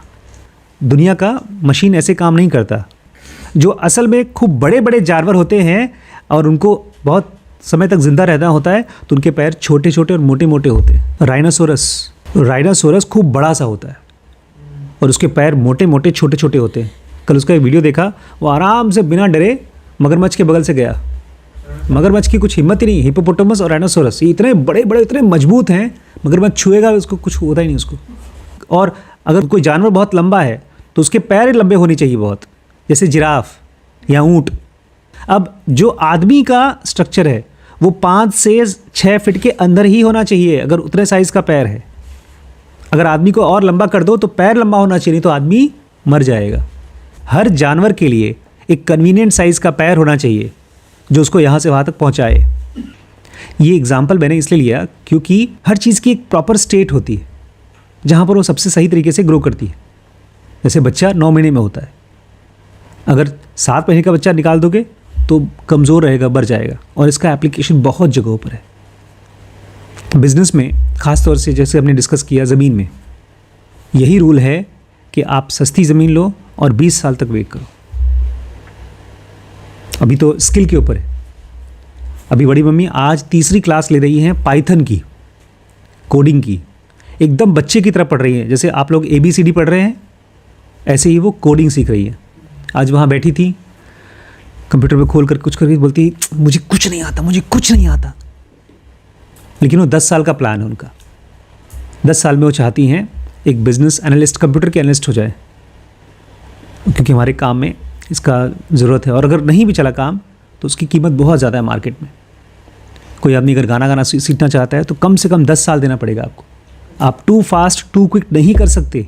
Speaker 2: दुनिया का मशीन ऐसे काम नहीं करता। जो असल में खूब बड़े बड़े जानवर होते हैं और उनको बहुत समय तक जिंदा रहना होता है, तो उनके पैर छोटे छोटे और मोटे मोटे होते हैं। राइनासोरस खूब बड़ा सा होता है और उसके पैर मोटे मोटे छोटे छोटे होते हैं। कल उसका एक वीडियो देखा, वो आराम से बिना डरे मगरमच्छ के बगल से गया। मगरमच्छ की कुछ हिम्मत ही नहीं। हिप्पोपोटामस और राइनासोरस ये इतने बड़े बड़े, इतने मजबूत हैं, मगरमच्छ छुएगा उसको कुछ होता ही नहीं उसको। और अगर कोई जानवर बहुत लंबा है तो उसके पैर लंबे होने चाहिए बहुत, जैसे जिराफ या ऊँट। अब जो आदमी का स्ट्रक्चर है वो 5 से 6 फीट के अंदर ही होना चाहिए, अगर उतने साइज़ का पैर है। अगर आदमी को और लंबा कर दो तो पैर लंबा होना चाहिए, नहीं तो आदमी मर जाएगा। हर जानवर के लिए एक कन्वीनियंट साइज़ का पैर होना चाहिए जो उसको यहाँ से वहाँ तक पहुँचाए। ये एग्जाम्पल मैंने इसलिए लिया क्योंकि हर चीज़ की एक प्रॉपर स्टेट होती है जहाँ पर वो सबसे सही तरीके से ग्रो करती है। जैसे बच्चा 9 महीने में होता है, अगर 7 महीने का बच्चा निकाल दोगे तो कमज़ोर रहेगा, बढ़ जाएगा। और इसका एप्लीकेशन बहुत जगहों पर है। बिजनेस में ख़ास तौर से, जैसे हमने डिस्कस किया, ज़मीन में यही रूल है कि आप सस्ती ज़मीन लो और 20 साल तक वेट करो। अभी तो स्किल के ऊपर है। अभी बड़ी मम्मी आज 3री क्लास ले रही हैं पाइथन की, कोडिंग की। एकदम बच्चे की तरह पढ़ रही हैं, जैसे आप लोग ABCD पढ़ रहे हैं, ऐसे ही वो कोडिंग सीख रही है। आज वहाँ बैठी थी, कंप्यूटर में खोल कर कुछ करके बोलती मुझे कुछ नहीं आता, मुझे कुछ नहीं आता। लेकिन वो 10 साल का प्लान है उनका। 10 साल में वो चाहती हैं एक बिजनेस एनालिस्ट, कंप्यूटर के एनालिस्ट हो जाए, क्योंकि हमारे काम में इसका ज़रूरत है। और अगर नहीं भी चला काम तो उसकी कीमत बहुत ज़्यादा है मार्केट में। कोई आदमी अगर गाना सीखना चाहता है तो कम से कम 10 साल देना पड़ेगा आपको। आप टू फास्ट टू क्विक नहीं कर सकते।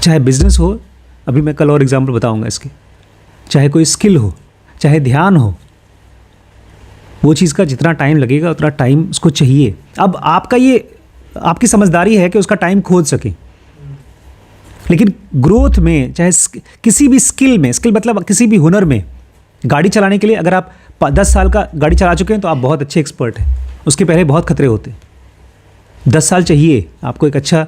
Speaker 2: चाहे बिजनेस हो, अभी मैं कल और एग्जांपल बताऊंगा इसके, चाहे कोई स्किल हो, चाहे ध्यान हो, वो चीज़ का जितना टाइम लगेगा उतना टाइम उसको चाहिए। अब आपका ये आपकी समझदारी है कि उसका टाइम खोज सकें। लेकिन ग्रोथ में, चाहे किसी भी स्किल में, स्किल मतलब किसी भी हुनर में, गाड़ी चलाने के लिए अगर आप 10 साल का गाड़ी चला चुके हैं तो आप बहुत अच्छे एक्सपर्ट हैं। उसके पहले बहुत खतरे होते हैं। 10 साल चाहिए आपको एक अच्छा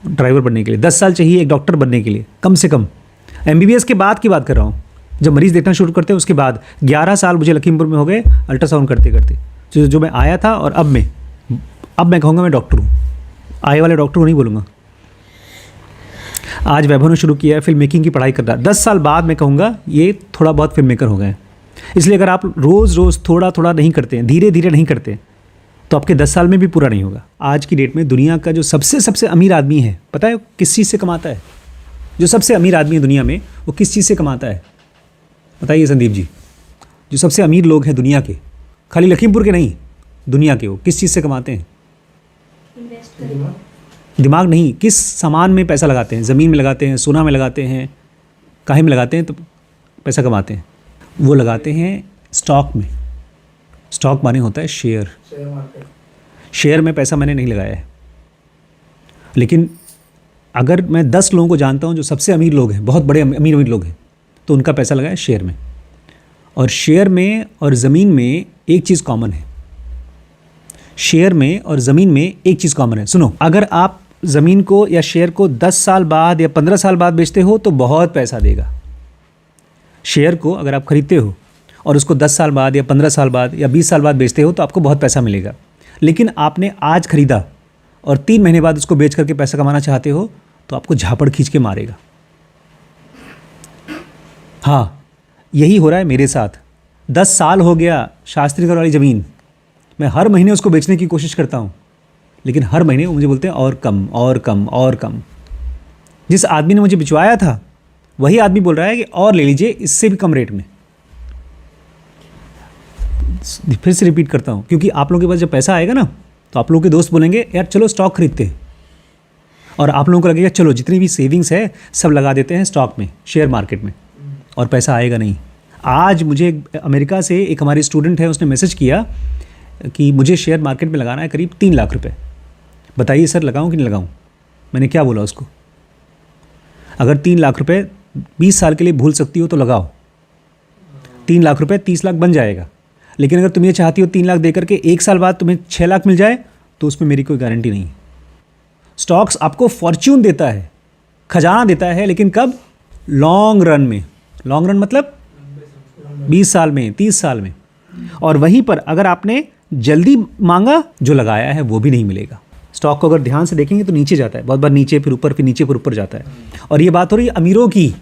Speaker 2: ड्राइवर बनने के लिए, 10 साल चाहिए एक डॉक्टर बनने के लिए, कम से कम। MBBS के बाद की बात कर रहा हूँ, जब मरीज़ देखना शुरू करते हैं उसके बाद। 11 साल मुझे लखीमपुर में हो गए अल्ट्रासाउंड करते करते। जो मैं आया था और अब मैं कहूँगा मैं डॉक्टर हूँ। आए वाले डॉक्टर को नहीं बोलूँगा। आज वैभव ने शुरू किया है फिल्म मेकिंग की पढ़ाई कर रहा है। 10 साल बाद मैं कहूँगा ये थोड़ा बहुत फिल्म मेकर हो गए। इसलिए अगर आप रोज़ थोड़ा थोड़ा नहीं करते हैं, धीरे धीरे नहीं करते हैं, तो आपके 10 साल में भी पूरा नहीं होगा। आज की डेट में दुनिया का जो सबसे अमीर आदमी है, पता है किस चीज़ से कमाता है? जो सबसे अमीर आदमी है दुनिया में, वो किस चीज़ से कमाता है? बताइए संदीप जी। जो सबसे अमीर लोग हैं दुनिया के, खाली लखीमपुर के नहीं, दुनिया के, वो किस चीज़ से कमाते हैं?
Speaker 5: इन्वेस्ट करें।
Speaker 2: दिमाग नहीं, किस सामान में पैसा लगाते हैं? ज़मीन में लगाते हैं, सोना में लगाते हैं, काहे में लगाते हैं तो पैसा कमाते हैं? वो लगाते हैं स्टॉक में। स्टॉक माने होता है शेयर मार्केट। शेयर में पैसा मैंने नहीं लगाया है, लेकिन अगर मैं 10 लोगों को जानता हूँ जो सबसे अमीर लोग हैं, बहुत बड़े अमीर लोग हैं, तो उनका पैसा लगाया शेयर में। और शेयर में और ज़मीन में एक चीज़ कॉमन है। शेयर में और ज़मीन में एक चीज़ कॉमन है। सुनो, अगर आप ज़मीन को या शेयर को 10 साल बाद या 15 साल बाद बेचते हो तो बहुत पैसा देगा। शेयर को अगर आप खरीदते हो और उसको 10 साल बाद या 15 साल बाद या 20 साल बाद बेचते हो तो आपको बहुत पैसा मिलेगा। लेकिन आपने आज ख़रीदा और 3 महीने बाद उसको बेच करके पैसा कमाना चाहते हो तो आपको झापड़ खींच के मारेगा। हाँ, यही हो रहा है मेरे साथ। 10 साल हो गया शास्त्री नगर वाली ज़मीन, मैं हर महीने उसको बेचने की कोशिश करता हूँ, लेकिन हर महीने वो मुझे बोलते हैं और कम और कम और कम। जिस आदमी ने मुझे बिचवाया था वही आदमी बोल रहा है कि और ले लीजिए इससे भी कम रेट में। फिर से रिपीट करता हूँ, क्योंकि आप लोगों के पास जब पैसा आएगा ना तो आप लोगों के दोस्त बोलेंगे यार चलो स्टॉक खरीदते हैं, और आप लोगों को लगेगा चलो जितनी भी सेविंग्स है सब लगा देते हैं स्टॉक में, शेयर मार्केट में, और पैसा आएगा नहीं। आज मुझे अमेरिका से एक हमारी स्टूडेंट है, उसने मैसेज किया कि मुझे शेयर मार्केट में लगाना है करीब 3 लाख रुपए, बताइए सर लगाऊं कि नहीं लगाऊं। मैंने क्या बोला उसको, अगर 3 लाख रुपए 20 साल के लिए भूल सकती हो तो लगाओ, 3 लाख रुपए 30 लाख बन जाएगा। लेकिन अगर तुम ये चाहती हो 3 लाख दे करके 1 साल बाद तुम्हें 6 लाख मिल जाए तो उसमें मेरी कोई गारंटी नहीं है। स्टॉक्स आपको फॉर्च्यून देता है, खजाना देता है, लेकिन कब? लॉन्ग रन में। लॉन्ग रन मतलब 20 साल में, 30 साल में। और वहीं पर अगर आपने जल्दी मांगा, जो लगाया है वो भी नहीं मिलेगा। स्टॉक को अगर ध्यान से देखेंगे तो नीचे जाता है, बहुत बार नीचे फिर ऊपर, फिर नीचे फिर ऊपर जाता है। और ये बात हो रही है अमीरों की।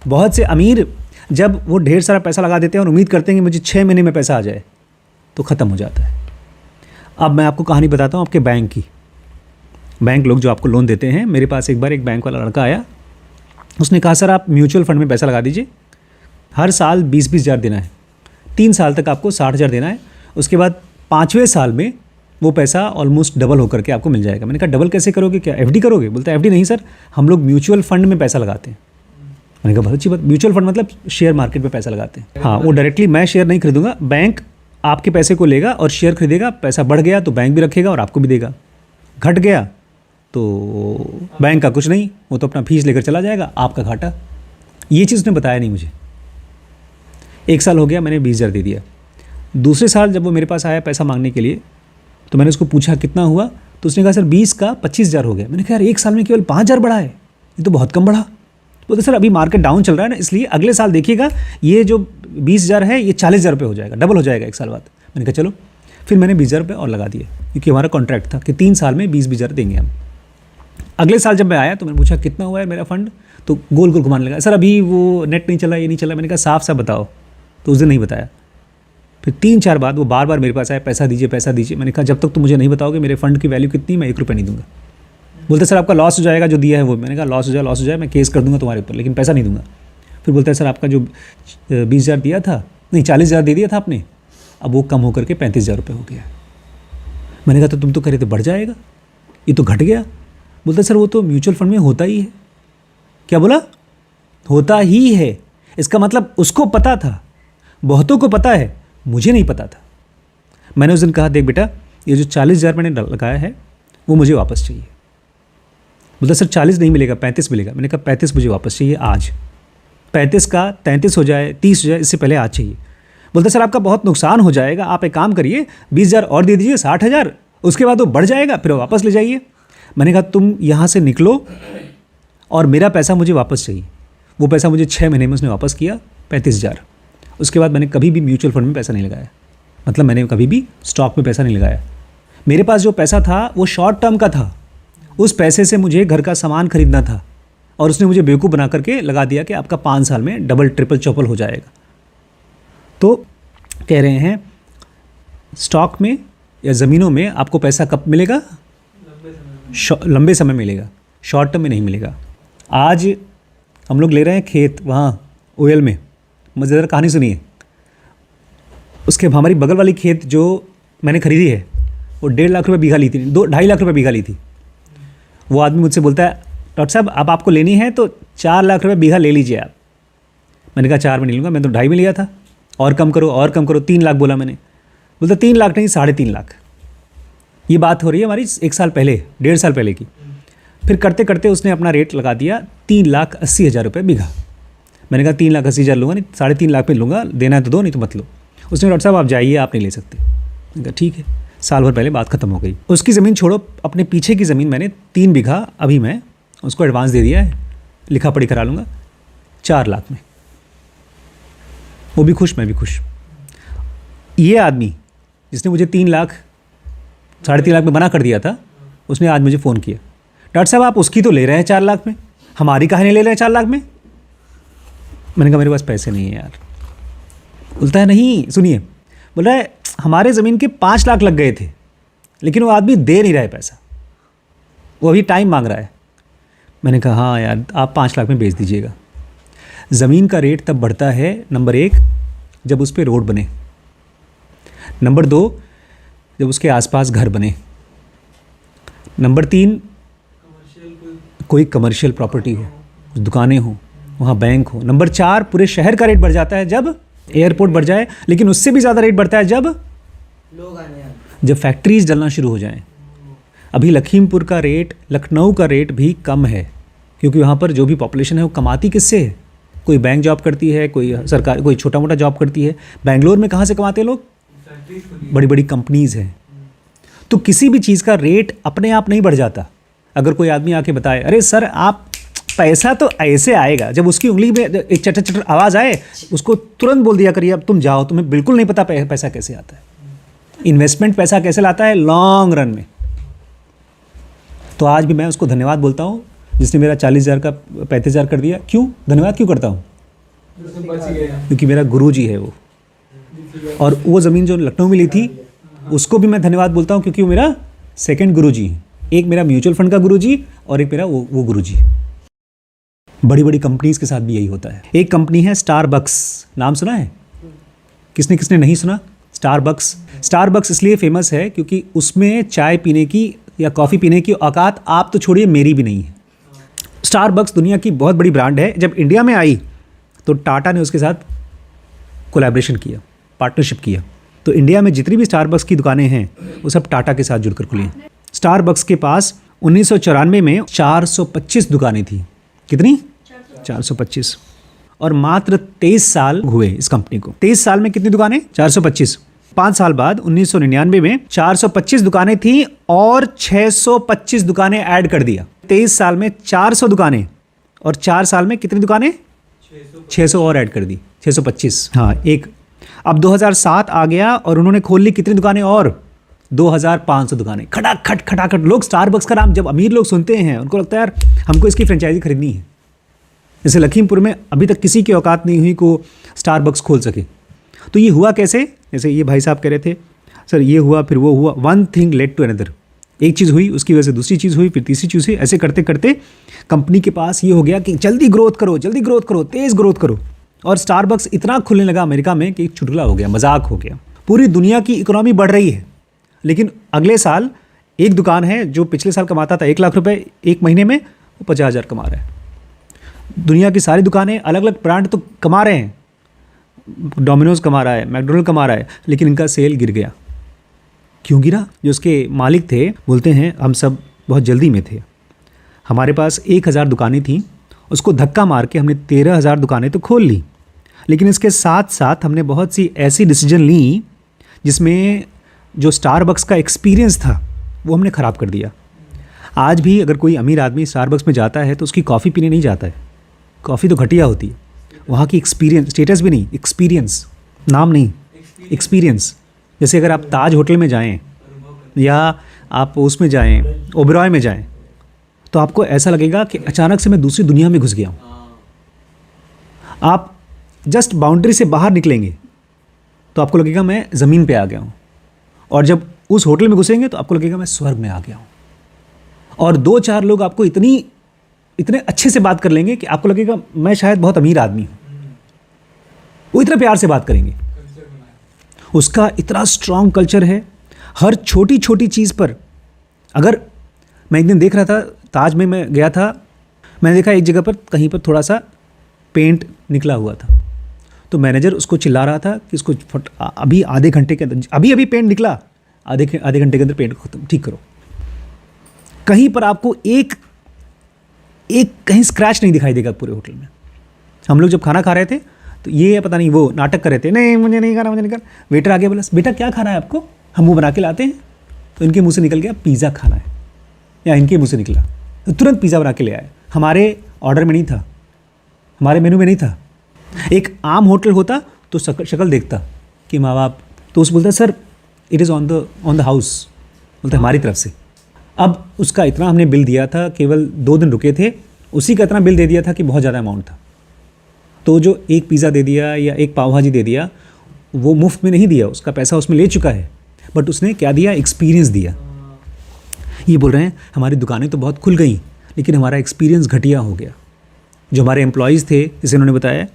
Speaker 2: बहुत से अमीर जब वो ढेर सारा पैसा लगा देते हैं और उम्मीद करते हैं कि मुझे 6 महीने में पैसा आ जाए, तो ख़त्म हो जाता है। अब मैं आपको कहानी बताता हूँ आपके बैंक की। बैंक लोग जो आपको लोन देते हैं, मेरे पास एक बार एक बैंक वाला लड़का आया, उसने कहा सर आप म्यूचुअल फंड में पैसा लगा दीजिए, हर साल 20-20 हज़ार देना है, 3 साल तक आपको 60 हज़ार देना है, उसके बाद 5वें साल में वो पैसा ऑलमोस्ट डबल होकर के आपको मिल जाएगा। मैंने कहा डबल कैसे करोगे, क्या एफडी करोगे? बोलता है एफडी नहीं सर, हम लोग म्यूचुअल फंड में पैसा लगाते हैं। मैंने कहा बहुत अच्छी बात, म्यूचुअल फंड मतलब शेयर मार्केट में पैसा लगाते हैं। हाँ, वो डायरेक्टली मैं शेयर नहीं खरीदूंगा, बैंक आपके पैसे को लेगा और शेयर खरीदेगा, पैसा बढ़ गया तो बैंक भी रखेगा और आपको भी देगा, घट गया तो बैंक का कुछ नहीं, वो तो अपना फीस लेकर चला जाएगा, आपका घाटा। ये चीज़ उसने बताया नहीं मुझे। 1 साल हो गया, मैंने 20 हज़ार दे दिया। दूसरे साल जब वो मेरे पास आया पैसा मांगने के लिए, तो मैंने उसको पूछा कितना हुआ, तो उसने कहा सर 20 का 25 हज़ार हो गया। मैंने कहा यार 1 साल में केवल 5 हज़ार बढ़ा है, ये तो बहुत कम बढ़ा। बोलते सर अभी मार्केट डाउन चल रहा है ना, इसलिए अगले साल देखिएगा ये जो 20 हज़ार है ये 40 हज़ार रुपये हो जाएगा, डबल हो जाएगा 1 साल बाद। मैंने कहा चलो, फिर मैंने 20 हज़ार रुपये और लगा दिए, क्योंकि हमारा कॉन्ट्रैक्ट था कि 3 साल में 20-20 हज़ार देंगे हम। अगले साल जब मैं आया तो मैंने पूछा कितना हुआ है मेरा फंड, तो गोल गोल घुमाने लगा, सर अभी वो नेट नहीं चला, ये नहीं चला। मैंने कहा साफ साफ बताओ, तो उस दिन नहीं बताया। फिर 3-4 बाद वो बार बार मेरे पास आया, पैसा दीजिए पैसा दीजिए। मैंने कहा जब तक तुम मुझे नहीं बताओगे मेरे फंड की वैल्यू कितनी, मैं 1 रुपये नहीं दूंगा। बोलते सर आपका लॉस हो जाएगा जो दिया है वो। मैंने कहा लॉस हो जाए मैं केस कर दूंगा तुम्हारे ऊपर, लेकिन पैसा नहीं दूंगा। फिर बोलता है सर आपका जो 20 हज़ार दिया था, नहीं 40 हज़ार दे दिया था आपने, अब वो कम होकर के 35 हज़ार रुपये हो गया। मैंने कहा तो तुम तो कह रहे थे बढ़ जाएगा, ये तो घट गया। बोलते सर वो तो म्यूचुअल फंड में होता ही है। क्या बोला? होता ही है। इसका मतलब उसको पता था, बहुतों को पता है, मुझे नहीं पता था। मैंने उस दिन कहा देख बेटा, ये जो 40 हज़ार मैंने लगाया है वो मुझे वापस चाहिए। बोलता सर 40 नहीं मिलेगा, 35 मिलेगा। मैंने कहा 35 मुझे वापस चाहिए आज। 35 का 33 हो जाए, 30 हो जाए, इससे पहले आज चाहिए। बोलता सर आपका बहुत नुकसान हो जाएगा, आप एक काम करिए 20 हज़ार और दे दीजिए, 60 हज़ार, उसके बाद वो बढ़ जाएगा, फिर वापस ले जाइए। मैंने कहा तुम यहाँ से निकलो और मेरा पैसा मुझे वापस चाहिए। वो पैसा मुझे 6 महीने में उसने वापस किया, 35 हज़ार। उसके बाद मैंने कभी भी म्यूचुअल फंड में पैसा नहीं लगाया, मतलब मैंने कभी भी स्टॉक में पैसा नहीं लगाया। मेरे पास जो पैसा था वो शॉर्ट टर्म का था, उस पैसे से मुझे घर का सामान खरीदना था, और उसने मुझे बेवकूफ़ बना करके लगा दिया कि आपका 5 साल में डबल ट्रिपल चौपल हो जाएगा। तो कह रहे हैं स्टॉक में या ज़मीनों में आपको पैसा कब मिलेगा? लंबे समय मिलेगा, शॉर्ट टर्म में नहीं मिलेगा। आज हम लोग ले रहे हैं खेत वहाँ ओयल में, मज़ेदार कहानी सुनिए। उसके हमारी बगल वाली खेत जो मैंने खरीदी है वो 1.5 लाख रुपये बीघा ली थी, 2-2.5 लाख रुपये बीघा ली थी। वो आदमी मुझसे बोलता है डॉक्टर साहब अब आपको लेनी है तो 4 लाख रुपये बीघा ले लीजिए आप। मैंने कहा 4 में नहीं लूँगा, मैं तो 2.5 में लिया था, और कम करो और कम करो, 3 लाख बोला मैंने। बोलता 3 लाख नहीं 3.5 लाख। ये बात हो रही है हमारी 1 साल पहले, 1.5 साल पहले की। फिर करते करते उसने अपना रेट लगा दिया 3,80,000 रुपये बीघा। मैंने कहा 3,80,000 लूँगा नहीं, 3.5 लाख में लूँगा, देना है तो दो, नहीं तो मत लो। उसने डॉक्टर साहब आप जाइए, आप नहीं ले सकते। मैंने कहा ठीक है। साल भर पहले बात ख़त्म हो गई। उसकी ज़मीन छोड़ो, अपने पीछे की ज़मीन मैंने 3 बीघा अभी मैं उसको एडवांस दे दिया है, लिखा पढ़ी करा लूँगा 4 लाख में। वो भी खुश, मैं भी खुश। ये आदमी जिसने मुझे 3 लाख 3.5 लाख में मना कर दिया था, उसने आज मुझे फ़ोन किया, डॉक्टर साहब आप उसकी तो ले रहे हैं 4 लाख में, हमारी काहे नहीं ले रहे हैं 4 लाख में। मैंने कहा मेरे पास पैसे नहीं है यार। बोलता है नहीं, सुनिए, बोल रहा है हमारे ज़मीन के 5 लाख लग गए थे, लेकिन वो आदमी दे नहीं रहा है पैसा, वो अभी टाइम मांग रहा है। मैंने कहा हाँ यार आप 5 लाख में बेच दीजिएगा। ज़मीन का रेट तब बढ़ता है, नंबर 1 जब उस पर रोड बने, नंबर 2 जब उसके आसपास घर बने, नंबर 3 कोई कमर्शियल प्रॉपर्टी हो, दुकानें हो, वहाँ बैंक हो। नंबर 4, पूरे शहर का रेट बढ़ जाता है जब एयरपोर्ट बढ़ जाए, लेकिन उससे भी ज़्यादा रेट बढ़ता है जब
Speaker 3: लोग आने आए।
Speaker 2: जब फैक्ट्रीज जलना शुरू हो जाएं। अभी लखीमपुर का रेट, लखनऊ का रेट भी कम है, क्योंकि वहाँ पर जो भी पॉपुलेशन है वो कमाती किससे है? कोई बैंक जॉब करती है, कोई सरकार, कोई छोटा मोटा जॉब करती है। बेंगलोर में कहाँ से कमाते हैं लोग? बड़ी बड़ी कंपनीज़ हैं। तो किसी भी चीज़ का रेट अपने आप नहीं बढ़ जाता। अगर कोई आदमी आके बताए, अरे सर आप पैसा तो ऐसे आएगा, जब उसकी उंगली में एक चटर चटर आवाज़ आए, उसको तुरंत बोल दिया करिए अब तुम जाओ, तुम्हें बिल्कुल नहीं पता पैसा कैसे आता है। इन्वेस्टमेंट पैसा कैसे लाता है? लॉन्ग रन में। तो आज भी मैं उसको धन्यवाद बोलता हूँ जिसने मेरा 40,000 का 35,000 कर दिया। क्यों धन्यवाद क्यों करता हूँ? क्योंकि मेरा गुरुजी है वो। और वो ज़मीन जो लखनऊ में ली थी उसको भी मैं धन्यवाद बोलता हूँ, क्योंकि वो मेरा सेकंड गुरुजी है। एक मेरा म्यूचुअल फंड का गुरुजी और एक मेरा वो गुरुजी। बड़ी बड़ी कंपनीज के साथ भी यही होता है। एक कंपनी है स्टारबक्स, नाम सुना है? किसने किसने नहीं सुना? स्टारबक्स इसलिए फेमस है क्योंकि उसमें चाय पीने की या कॉफ़ी पीने की औकात आप तो छोड़िए, मेरी भी नहीं है। स्टारबक्स दुनिया की बहुत बड़ी ब्रांड है। जब इंडिया में आई तो टाटा ने उसके साथ कोलैबोरेशन किया, पार्टनरशिप किया। तो इंडिया में जितनी भी स्टारबक्स की दुकानें हैं वो सब टाटा के साथ जुड़कर खुली हैं। स्टारबक्स के पास 1994 में 425 दुकानें थी। कितनी? 425। और मात्र 23 साल हुए इस कंपनी को। 23 साल में कितनी दुकानें? 425। 5 साल बाद 1999 में 425 दुकानें थी और 625 दुकानें ऐड कर दिया। 23 साल में 400 दुकानें और 4 साल में कितनी दुकानें? 600 और ऐड कर दी, 625। हाँ, एक अब 2007 आ गया और उन्होंने खोल ली कितनी दुकानें? और 2500 दुकानें। खटाखट लोग स्टारबक्स का नाम जब अमीर लोग सुनते हैं उनको लगता है यार हमको इसकी फ्रेंचाइजी खरीदनी है। जैसे लखीमपुर में अभी तक किसी की औकात नहीं हुई को स्टारबक्स खोल सके। तो ये हुआ कैसे? जैसे ये भाई साहब कह रहे थे, सर ये हुआ फिर वो हुआ, one thing led to another. एक चीज़ हुई, उसकी वजह से दूसरी चीज़ हुई, फिर तीसरी चीज़ हुई। ऐसे करते करते कंपनी के पास ये हो गया कि जल्दी ग्रोथ करो, तेज़ ग्रोथ करो। और स्टारबक्स इतना खुलने लगा अमेरिका में कि चुटकुला हो गया, मजाक हो गया। पूरी दुनिया की इकोनॉमी बढ़ रही है, लेकिन अगले साल एक दुकान है जो पिछले साल कमाता था 1 लाख रुपए एक महीने में, वो 50,000 कमा रहा है। दुनिया की सारी दुकानें अलग अलग ब्रांड तो कमा रहे हैं, डोमिनोज़ कमा रहा है, मैकडोनल्ड कमा रहा है, लेकिन इनका सेल गिर गया। क्यों गिरा? जो उसके मालिक थे बोलते हैं हम सब बहुत जल्दी में थे, हमारे पास 1000 दुकानें थीं, उसको धक्का मार के हमने 13,000 दुकानें तो खोल ली, लेकिन इसके साथ साथ हमने बहुत सी ऐसी डिसीजन ली जिसमें जो स्टारबक्स का एक्सपीरियंस था वो हमने ख़राब कर दिया। आज भी अगर कोई अमीर आदमी स्टारबक्स में जाता है तो उसकी कॉफ़ी पीने नहीं जाता है, कॉफ़ी तो घटिया होती है। वहाँ की एक्सपीरियंस, स्टेटस भी नहीं, एक्सपीरियंस, नाम नहीं, एक्सपीरियंस। जैसे अगर आप ताज होटल में जाएं या आप उसमें जाएं, ओबरॉय में जाएं, तो आपको ऐसा लगेगा कि अचानक से मैं दूसरी दुनिया में घुस गया हूँ। आप जस्ट बाउंड्री से बाहर निकलेंगे तो आपको लगेगा मैं ज़मीन पे आ गया हूँ, और जब उस होटल में घुसेंगे तो आपको लगेगा मैं स्वर्ग में आ गया हूँ। और 2-4 लोग आपको इतने अच्छे से बात कर लेंगे कि आपको लगेगा मैं शायद बहुत अमीर आदमी हूँ। वो इतने प्यार से बात करेंगे, उसका इतना स्ट्रॉन्ग कल्चर है। हर छोटी छोटी चीज़ पर, अगर मैं एक दिन देख रहा था ताज में, मैं गया था, मैंने देखा एक जगह पर कहीं पर थोड़ा सा पेंट निकला हुआ था, तो मैनेजर उसको चिल्ला रहा था कि इसको अभी आधे घंटे के अंदर, अभी पेंट निकला, आधे घंटे के अंदर पेंट खत्म, ठीक करो। कहीं पर आपको एक कहीं स्क्रैच नहीं दिखाई देगा पूरे होटल में। हम लोग जब खाना खा रहे थे तो ये पता नहीं वो नाटक कर रहे थे, नहीं मुझे नहीं खाना। वेटर आगे बोला बेटा क्या खाना है आपको, हम वो बना के लाते हैं। तो इनके मुंह से निकल गया पिज़्ज़ा खाना है, या इनके मुंह से निकला तो तुरंत पिज़्ज़ा बना के ले आए। हमारे ऑर्डर में नहीं था, हमारे मेनू में नहीं था। एक आम होटल होता तो शक्ल देखता कि माँ बाप, तो उस बोलता sir it is on the house, बोलते हमारी तरफ से। अब उसका इतना हमने बिल दिया था, केवल 2 दिन रुके थे, उसी का इतना बिल दे दिया था कि बहुत ज़्यादा अमाउंट था। तो जो एक पिज़्ज़ा दे दिया या एक पाव भाजी दे दिया, वो मुफ्त में नहीं दिया, उसका पैसा उसमें ले चुका है, बट उसने क्या दिया? एक्सपीरियंस दिया। ये बोल रहे हैं हमारी दुकानें तो बहुत खुल गई, लेकिन हमारा एक्सपीरियंस घटिया हो गया। जो हमारे एम्प्लॉयज़ थे, जैसे उन्होंने बताया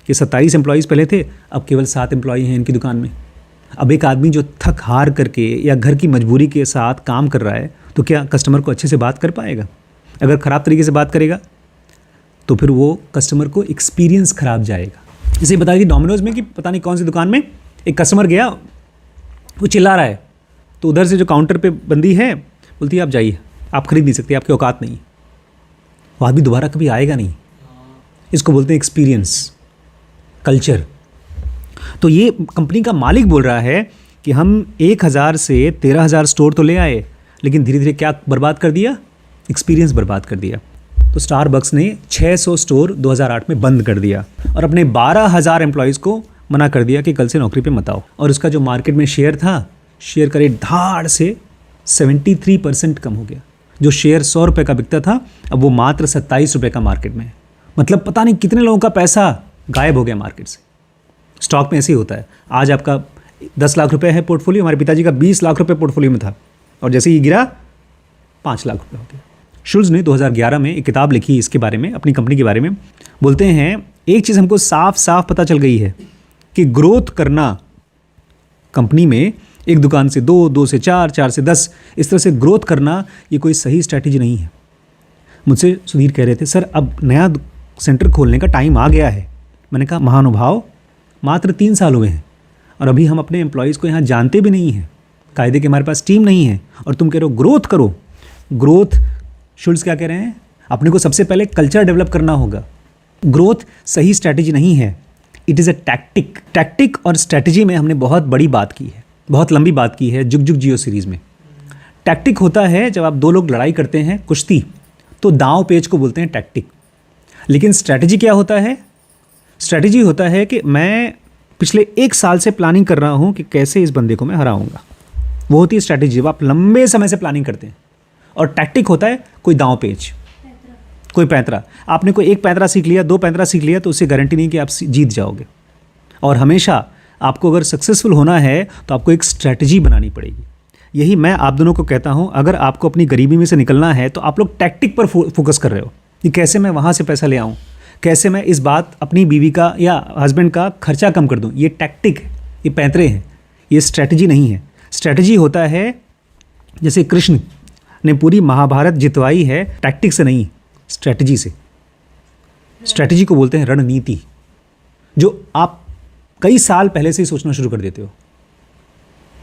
Speaker 2: कि 27 एम्प्लॉयज़ पहले थे, अब केवल 7 एम्प्लॉई हैं इनकी दुकान में। अब एक आदमी जो थक हार करके या घर की मजबूरी के साथ काम कर रहा है, तो क्या कस्टमर को अच्छे से बात कर पाएगा? अगर ख़राब तरीके से बात करेगा तो फिर वो कस्टमर को एक्सपीरियंस ख़राब जाएगा। जैसे बता कि डोमिनोज़ में कि पता नहीं कौन सी दुकान में एक कस्टमर गया, वो चिल्ला रहा है, तो उधर से जो काउंटर पे बंदी है बोलती है आप जाइए, आप खरीद नहीं सकते, आपकी औकात नहीं। वो आदमी दोबारा कभी आएगा नहीं। इसको बोलते हैं एक्सपीरियंस, कल्चर। तो ये कंपनी का मालिक बोल रहा है कि हम 1000 से 13,000 स्टोर तो ले आए, लेकिन धीरे धीरे क्या बर्बाद कर दिया? एक्सपीरियंस बर्बाद कर दिया। तो स्टारबक्स ने 600 स्टोर 2008 में बंद कर दिया और अपने 12,000 एम्प्लॉयज़ को मना कर दिया कि कल से नौकरी पे मत आओ। और उसका जो मार्केट में शेयर था, शेयर का रेट धाड़ से 73% कम हो गया। जो शेयर 100 रुपये का बिकता था, अब वो मात्र 27 रुपये का मार्केट में है। मतलब पता नहीं कितने लोगों का पैसा गायब हो गया मार्केट से। स्टॉक में ऐसे ही होता है। आज आपका 10 लाख रुपए है पोर्टफोलियो, हमारे पिताजी का 20 लाख रुपए पोर्टफोलियो में था, और जैसे ही गिरा 5 लाख रुपए हो गया। शुल्ज़ ने 2011 में एक किताब लिखी इसके बारे में, अपनी कंपनी के बारे में। बोलते हैं एक चीज़ हमको साफ साफ पता चल गई है कि ग्रोथ करना कंपनी में, एक दुकान से 2, 2 से 4, 4 से 10, इस तरह से ग्रोथ करना ये कोई सही स्ट्रैटेजी नहीं है। मुझसे सुधीर कह रहे थे सर अब नया सेंटर खोलने का टाइम आ गया है। मैंने कहा महानुभाव, मात्र 3 साल हुए हैं और अभी हम अपने एम्प्लॉयज़ को यहाँ जानते भी नहीं हैं, कायदे के हमारे पास टीम नहीं है, और तुम कह रहे हो ग्रोथ करो। ग्रोथ, शुल्ज़ क्या कह रहे हैं? अपने को सबसे पहले कल्चर डेवलप करना होगा। ग्रोथ सही स्ट्रैटेजी नहीं है, it is a tactic. Tactic और स्ट्रैटेजी में हमने बहुत बड़ी बात की है, बहुत लंबी बात की है जुग जुग जियो सीरीज़ में। टैक्टिक होता है जब आप 2 लोग लड़ाई करते हैं, कुश्ती, तो दांव पेच को बोलते हैं टैक्टिक। लेकिन स्ट्रैटेजी क्या होता है? स्ट्रैटेजी होता है कि मैं पिछले 1 साल से प्लानिंग कर रहा हूँ कि कैसे इस बंदे को मैं हराऊंगा। वो होती है स्ट्रैटेजी, जब आप लंबे समय से प्लानिंग करते हैं। और टैक्टिक होता है कोई दांव पेच, कोई पैंतरा। आपने कोई 1 पैंतरा सीख लिया, 2 पैंतरा सीख लिया, तो उससे गारंटी नहीं कि आप जीत जाओगे। और हमेशा आपको अगर सक्सेसफुल होना है तो आपको एक स्ट्रैटेजी बनानी पड़ेगी। यही मैं आप दोनों को कहता हूँ, अगर आपको अपनी गरीबी में से निकलना है तो आप लोग टैक्टिक पर फोकस कर रहे हो कि कैसे मैं वहाँ से पैसा ले आऊँ, कैसे मैं इस बात अपनी बीवी का या हस्बैंड का खर्चा कम कर दूँ। ये टैक्टिक है, ये पैंतरे हैं, ये स्ट्रैटेजी नहीं है। स्ट्रैटेजी होता है, जैसे कृष्ण ने पूरी महाभारत जितवाई है टैक्टिक से नहीं, स्ट्रैटेजी से। स्ट्रैटेजी को बोलते हैं रणनीति, जो आप कई साल पहले से ही सोचना शुरू कर देते हो।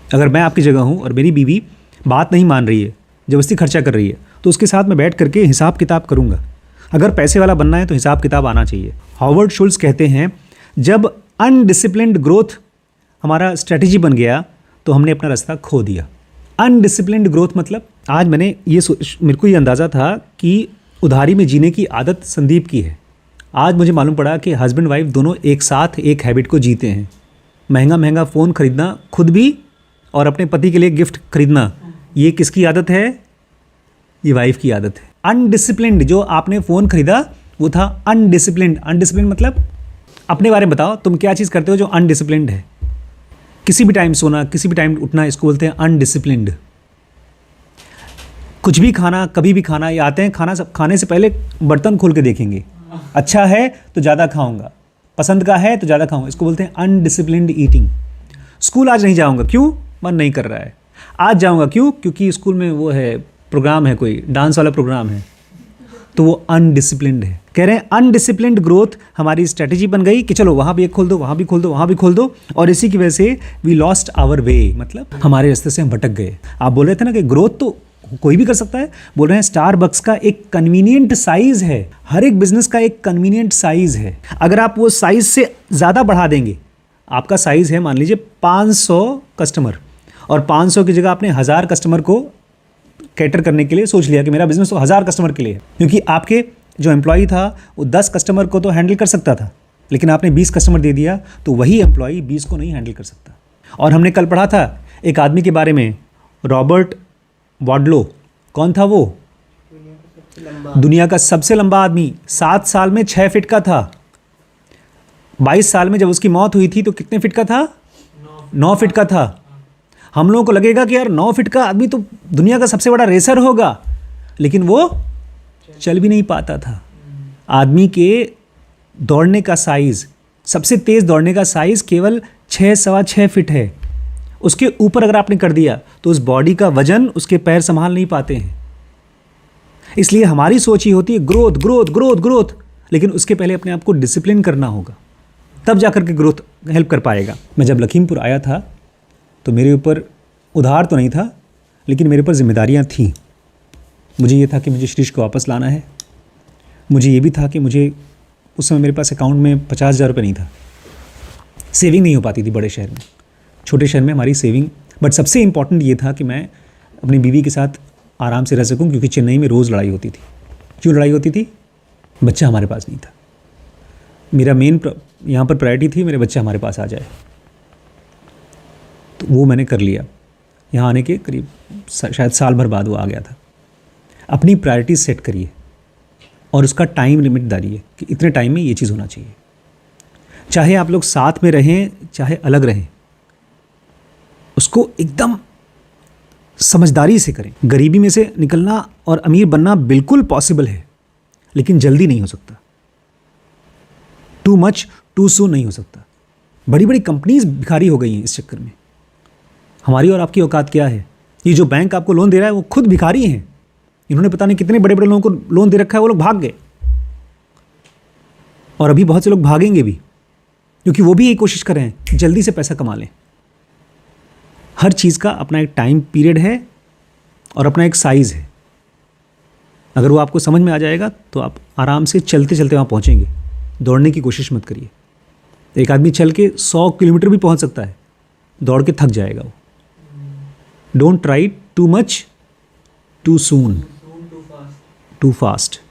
Speaker 2: अगर मैं आपकी जगह हूँ और मेरी बीवी बात नहीं मान रही है, ज़बरदस्ती खर्चा कर रही है, तो उसके साथ मैं बैठ करके हिसाब किताब करूँगा। अगर पैसे वाला बनना है तो हिसाब किताब आना चाहिए। हॉवर्ड शुल्ज़ कहते हैं जब अनडिसिप्लिन्ड ग्रोथ हमारा स्ट्रैटेजी बन गया तो हमने अपना रास्ता खो दिया। अनडिसिप्लिन्ड ग्रोथ मतलब, आज मैंने मेरे को ये अंदाज़ा था कि उधारी में जीने की आदत संदीप की है। आज मुझे मालूम पड़ा कि हस्बैंड वाइफ दोनों एक साथ एक हैबिट को जीते हैं। महंगा महंगा फ़ोन खरीदना खुद भी और अपने पति के लिए गिफ्ट खरीदना, ये किसकी आदत है? ये वाइफ की आदत है। अनडिसिप्लिन्ड, जो आपने फ़ोन खरीदा वो था अनडिसिप्लिन्ड। अनडिसिप्लिन्ड मतलब अपने बारे में बताओ, तुम क्या चीज़ करते हो जो अनडिसिप्लिन्ड है? किसी भी टाइम सोना, किसी भी टाइम उठना, इसको बोलते हैं अनडिसिप्लिन्ड। कुछ भी खाना, कभी भी खाना, ये आते हैं खाना, सब खाने से पहले बर्तन खोल के देखेंगे, अच्छा है तो ज़्यादा खाऊंगा, पसंद का है तो ज़्यादा खाऊंगा, इसको बोलते हैं अनडिसिप्लिन्ड ईटिंग। स्कूल आज नहीं जाऊंगा, क्यों? मन नहीं कर रहा है। आज जाऊंगा, क्यों? क्योंकि स्कूल में वो है, प्रोग्राम है, कोई डांस वाला प्रोग्राम है, तो वो अनडिसिप्लिन्ड है। कह रहे हैं अनडिसिप्लिन्ड ग्रोथ हमारी स्ट्रैटेजी बन गई कि चलो वहाँ भी एक खोल दो, वहाँ भी खोल दो, वहाँ भी खोल दो, और इसी की वजह से वी लॉस्ट आवर वे, मतलब हमारे रास्ते से हम भटक गए। आप बोल रहे थे ना कि ग्रोथ तो कोई भी कर सकता है, बोल रहे हैं स्टारबक्स का एक कन्वीनियंट साइज़ है, हर एक बिजनेस का एक कन्वीनियंट साइज़ है। अगर आप वो साइज़ से ज़्यादा बढ़ा देंगे, आपका साइज़ है मान लीजिए 500 कस्टमर, और 500 की जगह आपने 1000 कस्टमर को कैटर करने के लिए सोच लिया कि मेरा बिजनेस तो 1000 कस्टमर के लिए है, क्योंकि आपके जो एम्प्लॉई था वो 10 कस्टमर को तो हैंडल कर सकता था, लेकिन आपने 20 कस्टमर दे दिया तो वही एम्प्लॉई 20 को नहीं हैंडल कर सकता। और हमने कल पढ़ा था एक आदमी के बारे में, रॉबर्ट वाडलो। कौन था वो? दुनिया का सबसे लंबा आदमी। 7 साल में 6 फीट का था। 22 साल में जब उसकी मौत हुई थी तो कितने फीट का था? 9 फीट का था। हम लोगों को लगेगा कि यार 9 फीट का आदमी तो दुनिया का सबसे बड़ा रेसर होगा, लेकिन वो चल भी नहीं पाता था। आदमी के दौड़ने का साइज़, सबसे तेज़ दौड़ने का साइज़ केवल 6-6.25 फीट है। उसके ऊपर अगर आपने कर दिया तो उस बॉडी का वजन उसके पैर संभाल नहीं पाते हैं। इसलिए हमारी सोच ही होती है ग्रोथ ग्रोथ ग्रोथ ग्रोथ, लेकिन उसके पहले अपने आप को डिसिप्लिन करना होगा, तब जाकर के ग्रोथ हेल्प कर पाएगा। मैं जब लखीमपुर आया था तो मेरे ऊपर उधार तो नहीं था, लेकिन मेरे ऊपर जिम्मेदारियां थीं। मुझे ये था कि मुझे श्रीश को वापस लाना है। मुझे ये भी था कि मुझे उस समय मेरे पास अकाउंट में 50,000 रुपये नहीं था, सेविंग नहीं हो पाती थी बड़े शहर में। छोटे शहर में हमारी सेविंग, बट सबसे इम्पॉर्टेंट ये था कि मैं अपनी बीवी के साथ आराम से रह सकूं, क्योंकि चेन्नई में रोज़ लड़ाई होती थी। क्यों लड़ाई होती थी? बच्चा हमारे पास नहीं था। मेरा मेन यहाँ पर प्रायोरिटी थी मेरे बच्चा हमारे पास आ जाए, तो वो मैंने कर लिया। यहाँ आने के करीब शायद साल भर बाद वो आ गया था। अपनी प्रायोरिटी सेट करिए और उसका टाइम लिमिट डालिए कि इतने टाइम में ये चीज़ होना चाहिए। चाहे आप लोग साथ में रहें चाहे अलग रहें, उसको एकदम समझदारी से करें। गरीबी में से निकलना और अमीर बनना बिल्कुल पॉसिबल है, लेकिन जल्दी नहीं हो सकता। टू मच टू सून नहीं हो सकता। बड़ी बड़ी कंपनीज भिखारी हो गई हैं इस चक्कर में। हमारी और आपकी औकात क्या है? ये जो बैंक आपको लोन दे रहा है वो खुद भिखारी हैं। इन्होंने पता नहीं कितने बड़े बड़े लोगों को लोन दे रखा है, वो लोग भाग गए और अभी बहुत से लोग भागेंगे भी, क्योंकि वो भी यही कोशिश कर रहे हैं जल्दी से पैसा कमा लें। हर चीज़ का अपना एक टाइम पीरियड है और अपना एक साइज़ है। अगर वो आपको समझ में आ जाएगा तो आप आराम से चलते चलते वहाँ पहुँचेंगे। दौड़ने की कोशिश मत करिए। एक आदमी चल के 100 किलोमीटर भी पहुँच सकता है, दौड़ के थक जाएगा वो। Don't try too much too soon, too fast.